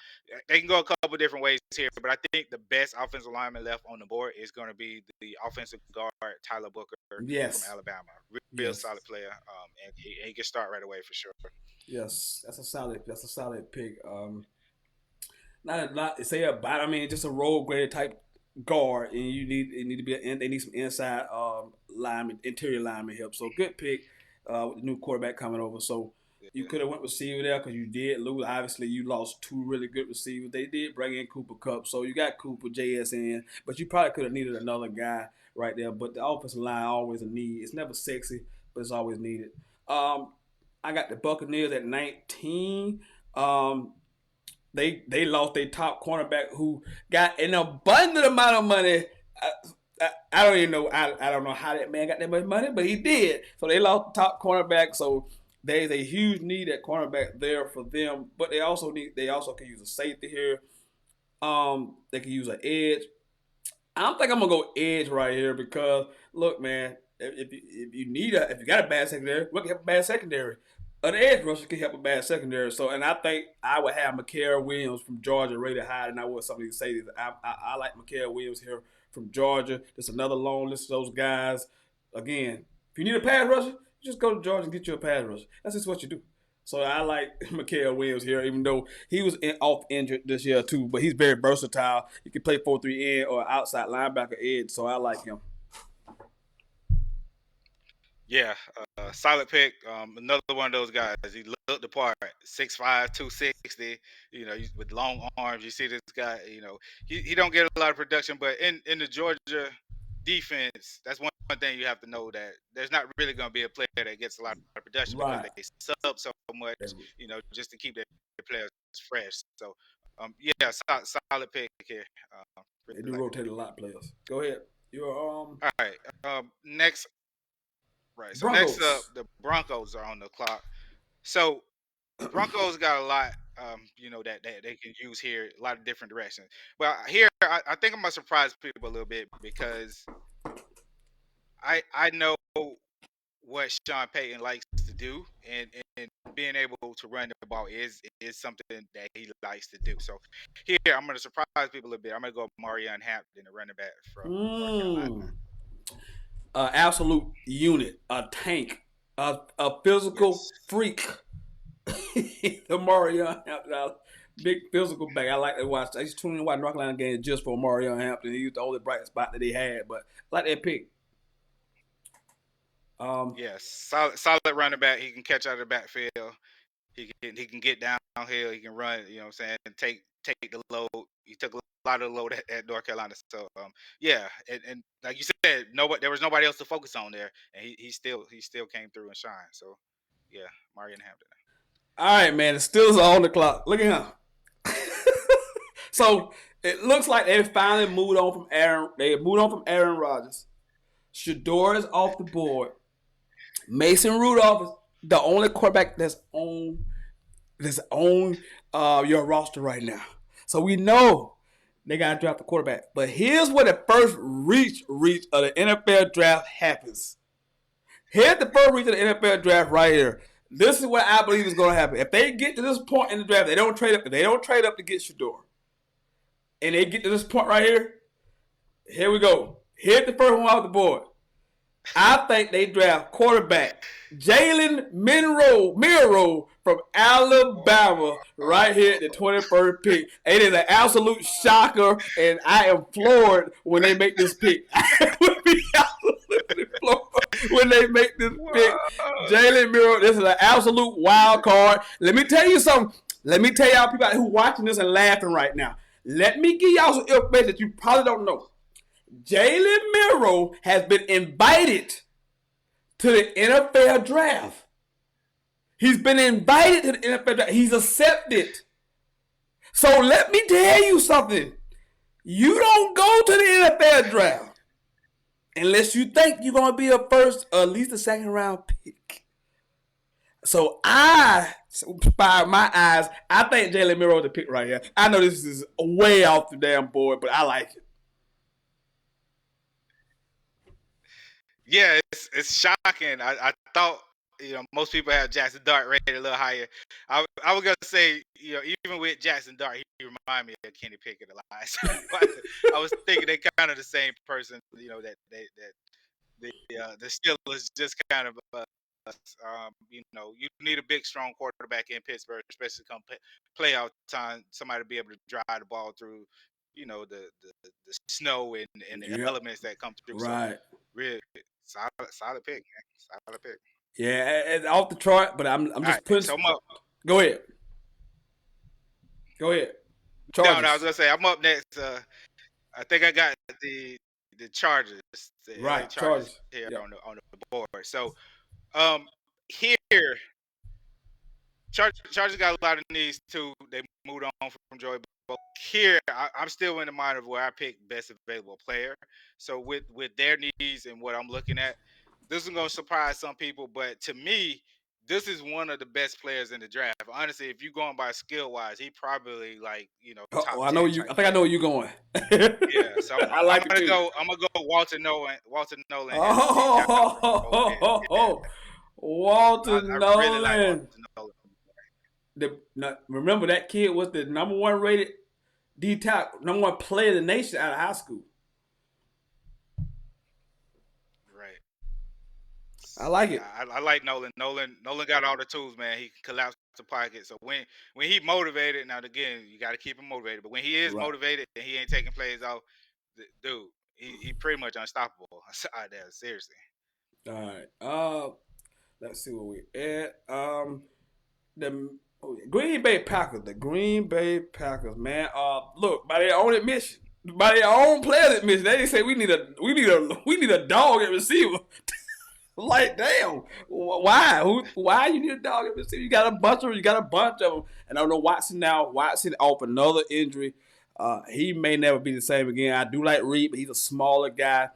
They can go a couple different ways here, but I think the best offensive lineman left on the board is going to be the offensive guard Tyler Booker from Yes. Alabama. Real Yes. solid player, and he can start right away for sure. Yes. That's a solid pick. Not say about. I mean, just a role graded type guard, and you need to be they need some inside lineman, interior lineman help. So good pick with the new quarterback coming over. So you Yeah. could have went receiver there because you did lose. Obviously, you lost two really good receivers. They did bring in Cooper Cup, so you got Cooper JSN, but you probably could have needed another guy right there. But the offensive line always a need. It's never sexy, but it's always needed. Um, I got the Buccaneers at 19. Um, they lost their top cornerback who got an abundant amount of money. I don't even know. I don't know how that man got that much money, but he did. So they lost the top cornerback. So there's a huge need at cornerback there for them. But they also can use a safety here. They can use an edge. I don't think I'm gonna go edge right here because look, man, if you got a bad secondary, what can help a bad secondary? An edge rusher can help a bad secondary. So, and I think I would have Mikael Williams from Georgia rated higher than I would some of these safeties. I like Mikael Williams here from Georgia. There's another long list of those guys. Again, if you need a pass rusher, you just go to Georgia and get you a pass rusher. That's just what you do. So I like Mikael Williams here, even though he was off injured this year too. But he's very versatile. He can play 4-3 end or outside linebacker edge. So I like him. Yeah, solid pick. Another one of those guys. He looked the part. 6'5", 260. With long arms. You see this guy. He don't get a lot of production, but in the Georgia defense, that's one thing you have to know, that there's not really going to be a player that gets a lot of production because Right. they sub so much. Just to keep their players fresh. So, yeah, solid pick here. They Really do like it. rotate a lot of players. Go ahead. You're All right. Next. Right. So next up, Broncos. the Broncos are on the clock. So the Broncos got a lot, that they can use here, a lot of different directions. Well, here I think I'm gonna surprise people a little bit because I know what Sean Payton likes to do, and being able to run the ball is something that he likes to do. So here I'm gonna surprise people a little bit. I'm gonna go Marion Hampton, the running back from North Carolina. Absolute unit, a tank, a physical Yes. freak. The Mario Hampton, big physical back. I like to watch. I used to tune in and watch North Carolina games just for Mario Hampton. He was the only bright spot that he had, but I like that pick. Yes, solid running back. He can catch out of the backfield. He can get downhill. He can run. You know what I'm saying? And take the load. He took a lot of the load at North Carolina. So yeah, and like you said, there was nobody else to focus on there, and he still came through and shine. So yeah, Marion Hampton. All right, man. The Steelers are on the clock. Look at him. So it looks like they finally moved on from Aaron. They moved on from Aaron Rodgers. Shador is off the board. Mason Rudolph is the only quarterback that's on your roster right now. So we know they got to draft a quarterback. But here's where the first reach of the NFL draft happens. Here's the first reach of the NFL draft right here. This is what I believe is going to happen. If they get to this point in the draft, they don't trade up. If they don't trade up to get Shador, and they get to this point right here, here we go. Here's the first one off the board. I think they draft quarterback Jalen Milroe from Alabama right here at the 21st pick. It is an absolute shocker, and I am floored when they make this pick. I would be absolutely floored when they make this pick. Jalen Milroe, this is an absolute wild card. Let me tell you something. Let me tell y'all people who watching this and laughing right now. Let me give y'all some information that you probably don't know. Jalen Milroe has been invited to the NFL draft. He's been invited to the NFL draft. He's accepted. So let me tell you something. You don't go to the NFL draft unless you think you're going to be a first or at least a second round pick. So by my eyes, I think Jalen Milroe is the pick right here. I know this is way off the damn board, but I like it. Yeah, it's shocking. I thought most people have Jackson Dart rated a little higher. I was gonna say even with Jackson Dart, he reminded me of Kenny Pickett a lot. So I was thinking they kind of the same person. The Steelers just kind of you need a big strong quarterback in Pittsburgh, especially come playoff time. Somebody to be able to drive the ball through the snow and the Yep. elements that come through. So Right. really solid pick, man. Solid pick. Yeah, it's off the chart, but I'm All just right, putting. so I'm up. Go ahead. Go ahead. No, Chargers. I was gonna say I'm up next. I think I got the Chargers, the LA Right. Chargers Chargers. here Yep. on the board. So here Chargers got a lot of needs too. They moved on from Joey Bosa. Here, I'm still in the mind of where I pick best available player. So with their needs and what I'm looking at, this is gonna surprise some people, but to me, this is one of the best players in the draft. Honestly, if you're going by skill wise, he probably like Oh, top I know 10 you. type I think I player. know where you're going. Yeah, so I I'm like it gonna too. go. I'm gonna go Walter Nolan as the Alpha Pro. And yeah, Oh, Walter I really like Walter Nolan. Nolan. Remember that kid was the number one rated D tackle, number one player in the nation out of high school. Right. I like Yeah, it. I like Nolan. Nolan got all the tools, man. He can collapse the pocket. So when he motivated, now again, you got to keep him motivated. But when he is Right. motivated and he ain't taking plays off, dude, he pretty much unstoppable out there. Seriously. All right. Let's see where we at. The Green Bay Packers. The Green Bay Packers, man. Look, by their own admission, by their own players' admission, they say we need a dog at receiver. Like, damn, why? Why you need a dog at receiver? You got a bunch of them. And I know Watson now. Watson off another injury. He may never be the same again. I do like Reed, but he's a smaller guy.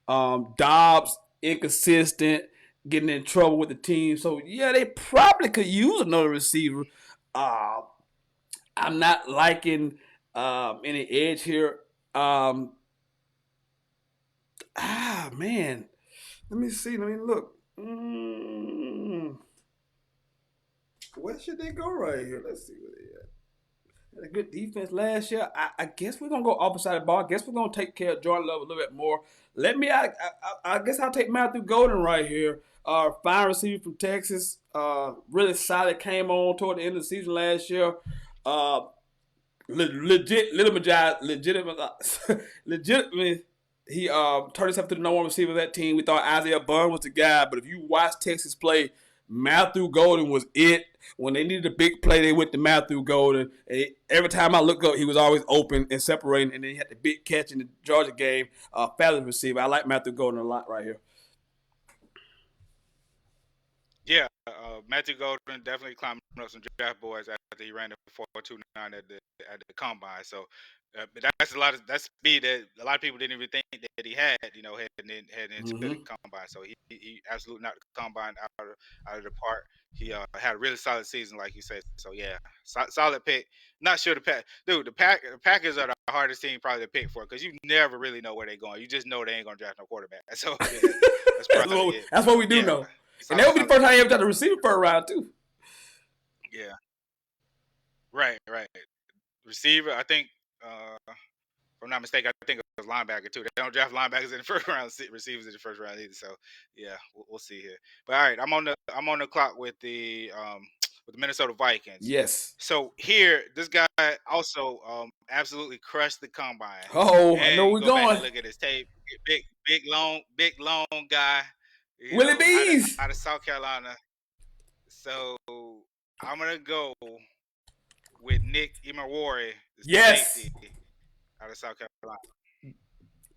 Dobbs inconsistent, getting in trouble with the team. So yeah, they probably could use another receiver. Uh, I'm not liking any edge here. Um, man, let me see. Let me look. Where should they go right here? Let's see where they at. Had a good defense last year. I guess we're gonna go opposite the ball. I guess we're gonna take care of Jordan Love a little bit more. I guess I'll take Matthew Golden right here. Fine receiver from Texas. Really solid. Came on toward the end of the season last year. Uh, legitimately, he turned himself to the number one receiver of that team. We thought Isaiah Bond was the guy, but if you watch Texas play, Matthew Golden was it. When they needed a big play, they went to Matthew Golden. And every time I look up, he was always open and separating, and then he had the big catch in the Georgia game. Fabulous receiver. I like Matthew Golden a lot right here. Yeah, Matthew Golden definitely climbing up some draft boards after he ran the 4.29 at the combine. So that's that's speed that a lot of people didn't even think that he had. Heading into the Mm-hmm. combine. So he absolutely knocked the combine out of the park. He had a really solid season, like you said. So yeah, solid pick. Not sure the Packers are the hardest team probably to pick for because you never really know where they're going. You just know they ain't gonna draft no quarterback. So yeah, that's probably it. That's But what we do yeah, know. And that solid, would be the solid first time pick. he ever got the receiver for a round, too. Yeah, right. Receiver, I think, if I'm not mistaken, I think it was linebacker too. They don't draft linebackers in the first round, receivers in the first round either. So yeah, we'll see here. But all right, I'm on the clock with the Minnesota Vikings. Yes. So here, this guy also absolutely crushed the combine. Oh, I know And where you we're go back going. and look at his tape. Big long guy. Willie Bees. Out of South Carolina. So I'm gonna go with Nick Imawari, the Yes. safety out of South Carolina.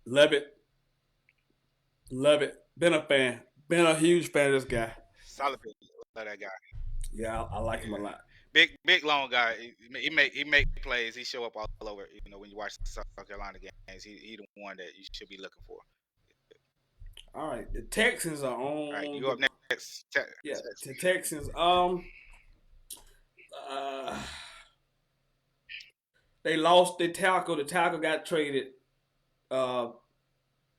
Love it. Love it. Been a fan. Been a huge fan of this guy. Solid pick. Love that guy. Yeah, I like him a Yeah, lot. big long guy. He make plays. He show up all over. When you watch the South Carolina games, he the one that you should be looking for. All right, the Texans are All right, on you up the next. yeah. Texas. The Texans. Uh, they lost their tackle. The tackle got traded. Uh,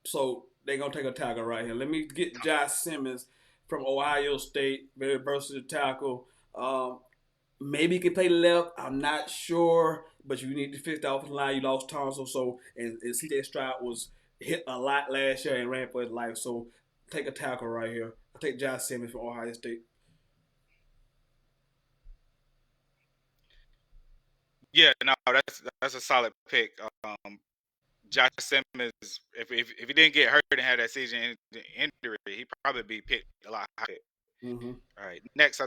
so they gonna take a tackle right here. Let me get Josh Simmons from Ohio State. Very versatile tackle. Maybe he can play left. I'm not sure, but you need to fix the offensive line. You lost Tonsil, so and CJ Stroud was hit a lot last year and ran for his life. So take a tackle right here. I'll take Josh Simmons from Ohio State. Yeah, no, that's a solid pick. Josh Simmons, if he didn't get hurt and had that season injury, he'd probably be picked a lot higher. Mm-hmm. All right, next I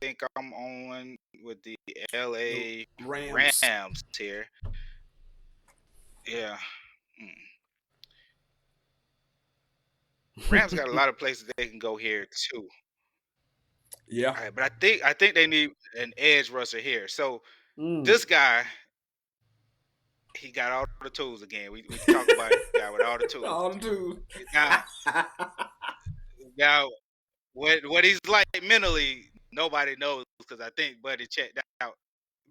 think I'm on with the The LA Rams. Rams here. Yeah. Mm. Rams got a lot of places they can go here too. Yeah. All right, but I think they need an edge rusher here. So Mm. this guy, he got all the tools again. We talk about a guy with all the tools. All the dudes. Now now what he's like mentally, nobody knows because I think Buddy checked out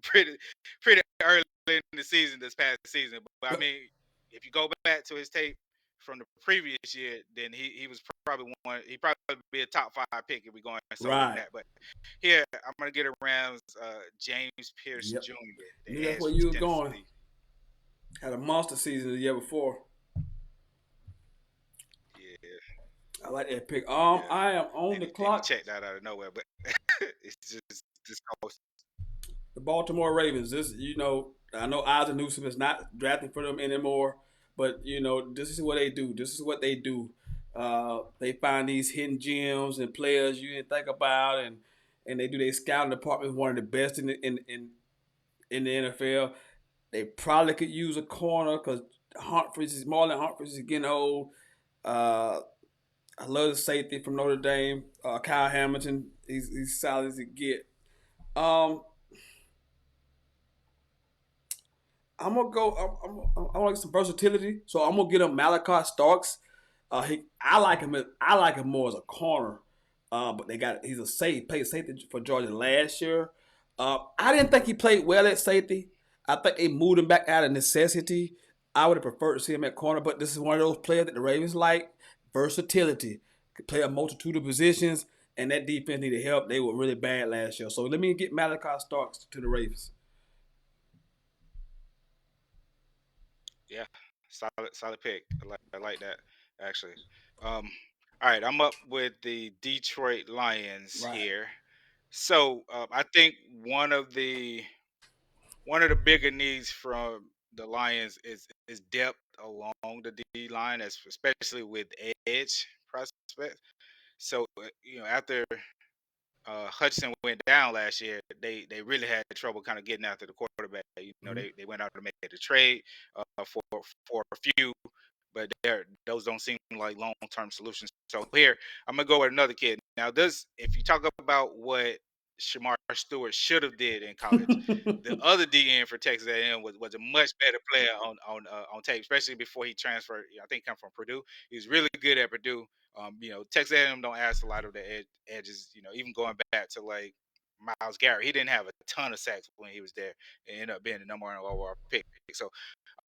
pretty pretty early in the season this past season. But I mean, if you go back to his tape from the previous year, then he was probably one. He probably be a top 5 pick if we going solely on Right. that. But here I'm gonna get a Rams James Pierce Yep. Jr. the Knew that's edge where from you was going. Tennessee. Had a monster season the year before. Yeah, I like that pick. yeah. I am on the Then he clock. checked out of nowhere, but it's just close. The Baltimore Ravens. This, I know Isaac Newsom is not drafting for them anymore, but this is what they do. This is what they do. They find these hidden gems and players you didn't think about, and they do their scouting department is one of the best in the NFL. They probably could use a corner because Marlon Humphreys is getting old. Uh, I love the safety from Notre Dame, Kyle Hamilton. He's solid as it get. Um, I'm gonna go. I want some versatility, so I'm gonna get him Malachi Starks. I like him more as a corner, but he's a safety. Played safety for Georgia last year. I didn't think he played well at safety. I think they moved him back out of necessity. I would have preferred to see him at corner, but this is one of those players that the Ravens like versatility. Could play a multitude of positions, and that defense needed help. They were really bad last year, so let me get Malachi Starks to the Ravens. Yeah, solid pick. I like that actually. Um, all right, I'm up with the Detroit Lions Right. here. So I think one of the bigger needs from the Lions is depth along the D line, especially with edge prospects. So after Hudson went down last year, they really had trouble kind of getting after the quarterback. Mm-hmm. They went out to make the trade for a few, but those don't seem like long term solutions. So here I'm gonna go with another kid. Now, this if you talk about what Shamar Stewart should have did in college, the other DN for Texas A&M was a much better player on tape, especially before he transferred. I think he come from Purdue. He was really good at Purdue. Texas A&M don't ask a lot of the edges. Even going back to like Miles Garrett, he didn't have a ton of sacks when he was there, and ended up being the number 1 overall pick. So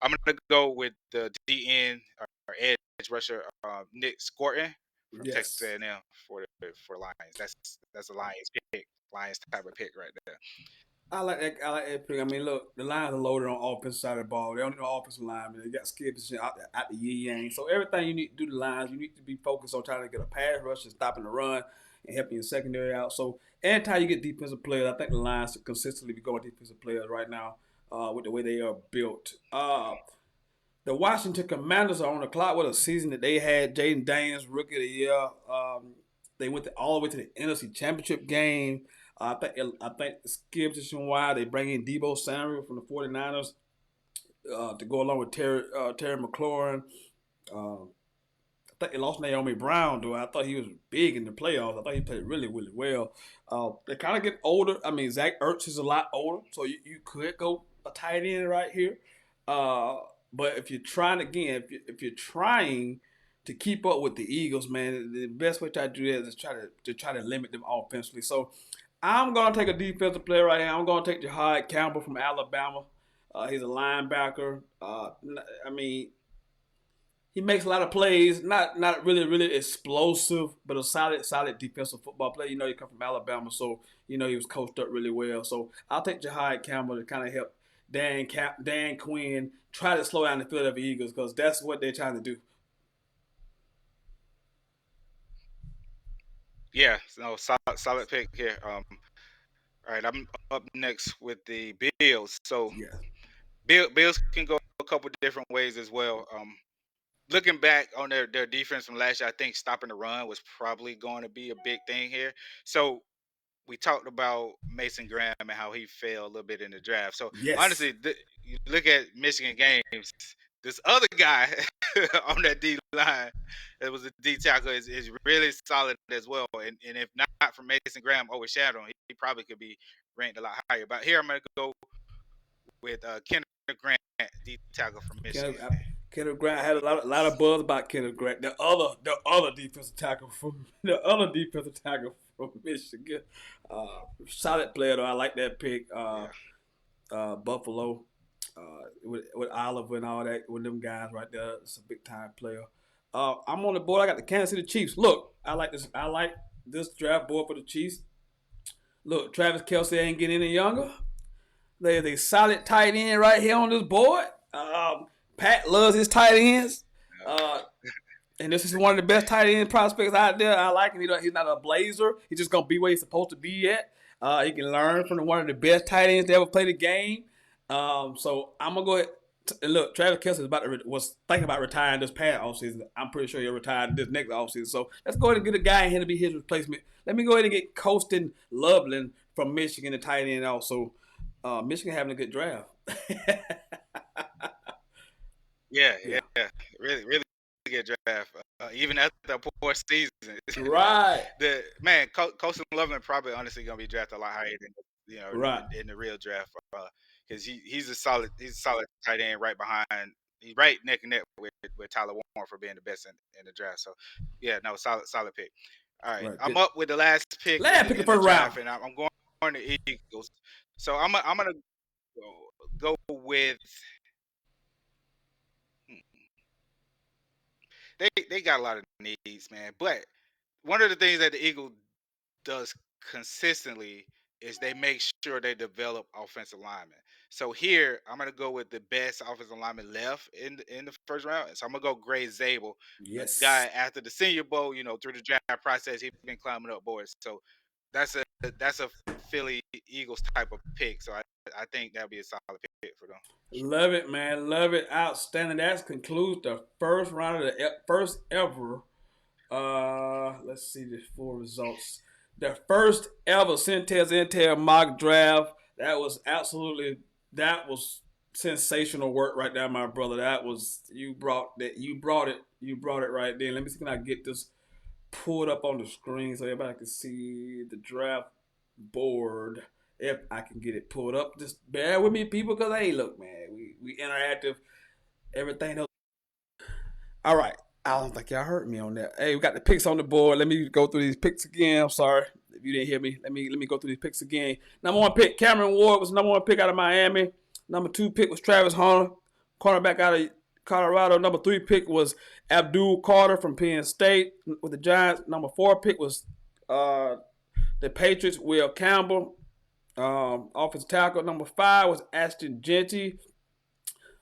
I'm gonna go with the DN or edge rusher Nick Scorton from Texas Yes. A&M for Lions. That's a Lions pick, Lions type of pick right there. I like that. I like that pick. I mean, look, the Lions are loaded on offensive side of the ball. They don't need no offensive line, man. They got skill position out the yin yang. So everything you need to do the lines, you need to be focused on trying to get a pass rush and stopping the run and helping your secondary out. So anytime you get defensive players, I think the Lions consistently be going defensive players right now with the way they are built. The Washington Commanders are on the clock with a season that they had Jaden Daniels, rookie of the year. They went all the way to the NFC Championship game. I think skill position wise, they bring in Debo Samuel from the 49ers to go along with Terry McLaurin. Uh, I think they lost Naomi Brown, though. I thought he was big in the playoffs. I thought he played really, really well. They kind of get older. I mean, Zach Ertz is a lot older, so you could go a tight end right here. Uh, but if you're trying again, if you're trying to keep up with the Eagles, man, the best way to try to do that is try to limit them offensively. So I'm gonna take a defensive player right here. I'm gonna take Jahad Campbell from Alabama. He's a linebacker. I mean, he makes a lot of plays. Not really explosive, but a solid defensive football player. He come from Alabama, so he was coached up really well. So I'll take Jahad Campbell to kind of help Dan Quinn try to slow down the Philadelphia Eagles because that's what they're trying to do. Yeah, no, solid pick here. All right, I'm up next with the Bills. So Yeah. Bills can go a couple different ways as well. Looking back on their defense from last year, I think stopping the run was probably going to be a big thing here. So we talked about Mason Graham and how he fell a little bit in the draft. So Yes. honestly, you look at Michigan games. This other guy on that D line, it was a D tackle, is really solid as well. And if not for Mason Graham overshadowing, he probably could be ranked a lot higher. But here I'm gonna go with Kenneth Grant, D tackle from Michigan. Kenneth Grant had a lot of buzz about Kenneth Grant. The other defensive tackle from Michigan. Solid player though. I like that pick. Yeah, Buffalo, with Oliver and all that, with them guys right there. It's a big time player. I'm on the board. I got the Kansas City Chiefs. Look, I like this. I like this draft board for the Chiefs. Look, Travis Kelce ain't getting any younger. There's a solid tight end right here on this board. Pat loves his tight ends. And this is one of the best tight end prospects out there. I like him. He's not a blazer. He's just going to be where he's supposed to be at. He can learn from one of the best tight ends to ever play the game. So I'm going to go ahead. Look, Travis Kelce was thinking about retiring this past offseason. I'm pretty sure he'll retire this next offseason. So let's go ahead and get a guy in here to be his replacement. Let me go ahead and get Colston Loveland from Michigan, the tight end also. Michigan having a good draft. yeah. Really good draft. Even after a poor season, Right. Colston Loveland probably honestly gonna be drafted a lot higher than Right. in the real draft because he's a solid tight end right behind. He's right neck and neck with Tyler Warren for being the best in the draft. So yeah, no, solid pick. All right, I'm up with the last pick Last pick in the first draft, round. and I'm going to Eagles. So I'm gonna go with. They got a lot of needs, man. But one of the things that the Eagles does consistently is they make sure they develop offensive linemen. So here I'm gonna go with the best offensive lineman left in the first round. So I'm gonna go Gray Zabel, a Yes. guy after the Senior Bowl. Through the draft process, he's been climbing up boards. So that's a Philly Eagles type of pick. So I think that'll be a solid pick for them. Love it, man. Love it. Outstanding. That concludes the first round of the first ever. Let's see the full results. The first ever Sentell mock draft. That was sensational work right there, my brother. You brought it right there. Let me see, can I get this pulled up on the screen so everybody can see the draft board? If I can get it pulled up, just bear with me, people, because hey, look, man, we interactive, everything else. All right, I don't think y'all heard me on that. Hey, we got the picks on the board. Let me go through these picks again. I'm sorry if you didn't hear me. Let me go through these picks again. Number one pick, Cameron Ward was number one pick out of Miami. Number two pick was Travis Hunter, cornerback out of Colorado. Number three pick was Abdul Carter from Penn State with the Giants. Number four pick was the Patriots, Will Campbell, offensive tackle. Number five was Ashton Jeanty.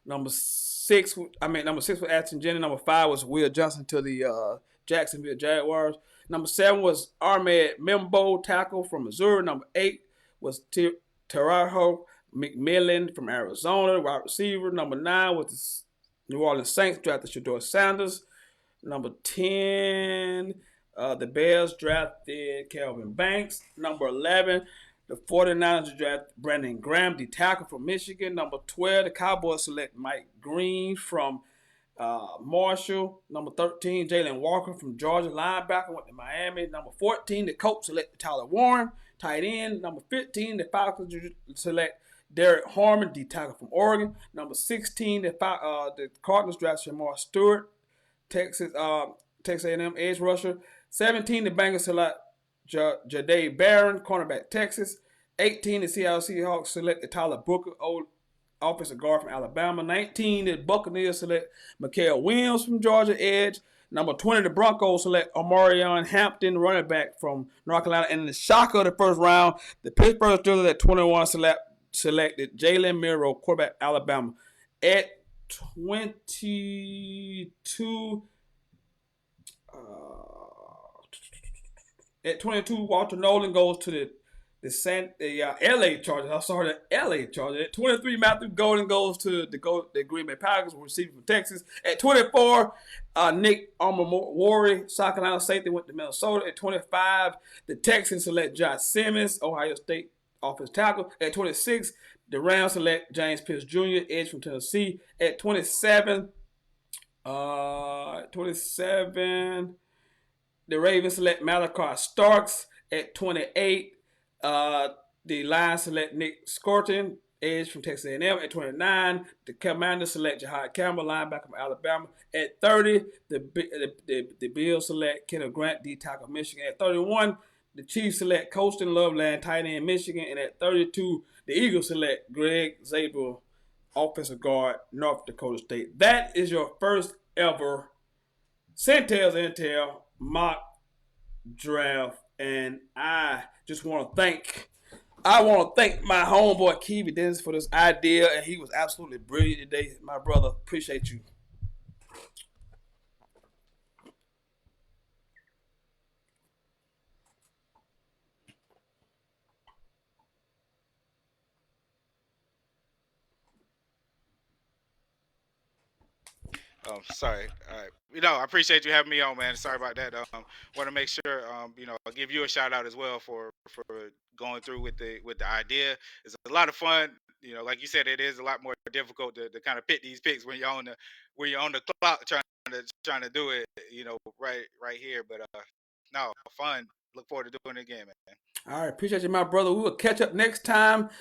Number six was Ashton Jeanty. Number five was Will Johnson to the Jacksonville Jaguars. Number seven was Ahmed Membo, tackle from Missouri. Number eight was Tarajo McMillan from Arizona, wide receiver. Number nine was the New Orleans Saints, drafted Shedeur Sanders. Number 10, the Bears drafted Kelvin Banks. Number 11, the 49ers drafted Brandon Graham, the tackle from Michigan. Number 12, the Cowboys select Mike Green from Marshall. Number 13, Jalen Walker from Georgia, linebacker, went to Miami. Number 14, the Colts select Tyler Warren, tight end. Number 15, the Falcons select Derek Harmon, the tackle from Oregon. Number 16, the Cardinals drafted Shamar Stewart, Texas A&M edge rusher. 17, the Bengals select Jahdae Barron, cornerback, Texas. 18, the Seattle Seahawks selected Tyler Booker, old offensive guard from Alabama. 19, the Buccaneers select Mikael Williams from Georgia, edge. Number 20, the Broncos select Omarion Hampton, running back from North Carolina. And the shocker of the first round, the Pittsburgh Steelers at 21 selected Jalen Milroe, quarterback, Alabama. At 22, Walter Nolan goes to the LA Chargers. I'm sorry, the LA Chargers. At 23, Matthew Golden goes to the Green Bay Packers, receiving from Texas. At 24, Nick Omamori, South Carolina safety, went to Minnesota. At 25, the Texans select Josh Simmons, Ohio State offensive tackle. At 26, the Rams select James Pierce Jr., edge from Tennessee. At 27, 27. The Ravens select Malachi Starks at 28. Uh, the Lions select Nick Scorton, edge from Texas A&M at 29. The Commanders select Jahad Campbell, linebacker from Alabama at 30. The Bills select Kenneth Grant, D tackle Michigan at 31. The Chiefs select Colston Loveland, tight end Michigan, and at 32, the Eagles select Greg Zabel, offensive guard, North Dakota State. That is your first ever Sentell's Intel mock draft, and I want to thank my homeboy Kiwi Dennis for this idea, and he was absolutely brilliant today, my brother. Appreciate you. Sorry. All right. I appreciate you having me on, man. Sorry about that. Want to make sure, I'll give you a shout out as well for going through with the idea. It's a lot of fun. Like you said, it is a lot more difficult to kind of pick these picks when you're on the clock trying to do it. Right here. But no, fun. Look forward to doing it again, man. All right, appreciate you, my brother. We will catch up next time.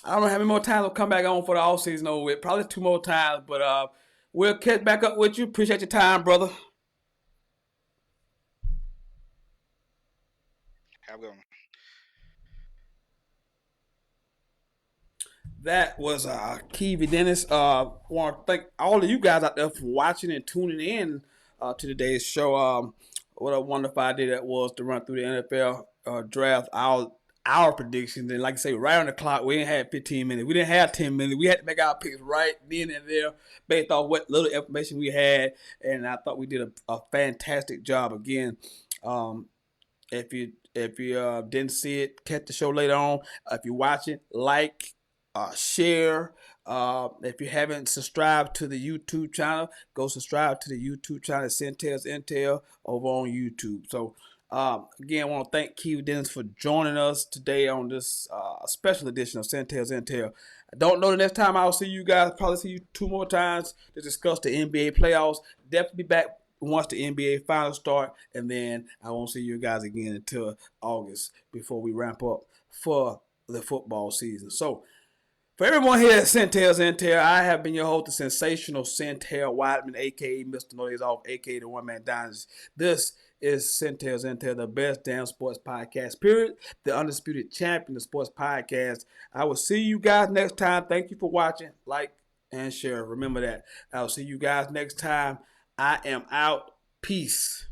I don't know how many more times we'll come back on for the off season over with. Probably 2 more times, but we'll catch back up with you. Appreciate your time, brother. Have a good one. That was Kiwi Dennis. Want to thank all of you guys out there for watching and tuning in to today's show. What a wonderful idea that was to run through the NFL draft. Our predictions, and like I say, right on the clock. We didn't have 15 minutes. We didn't have 10 minutes. We had to make our picks right then and there based off what little information we had, and I thought we did a fantastic job again. Um, if you didn't see it, catch the show later on. If you're watching, like, share. If you haven't subscribed to the YouTube channel, go subscribe to the YouTube channel, Sentell's Intel, over on YouTube. So, again, I want to thank Kiwi Dennis for joining us today on this special edition of Sentell's Intel. I don't know the next time I'll see you guys. Probably see you 2 more times to discuss the NBA playoffs. Definitely be back once the NBA finals start, and then I won't see you guys again until August before we ramp up for the football season. So, for everyone here at Sentell's Intel, I have been your host, the sensational Sentell Whiteman, a.k.a. Mr. Noise Off, a.k.a. the One Man Dynasty. This is Sentell's Intel, the best damn sports podcast, period. The undisputed champion of sports podcast. I will see you guys next time. Thank you for watching, like, and share. Remember that. I will see you guys next time. I am out. Peace.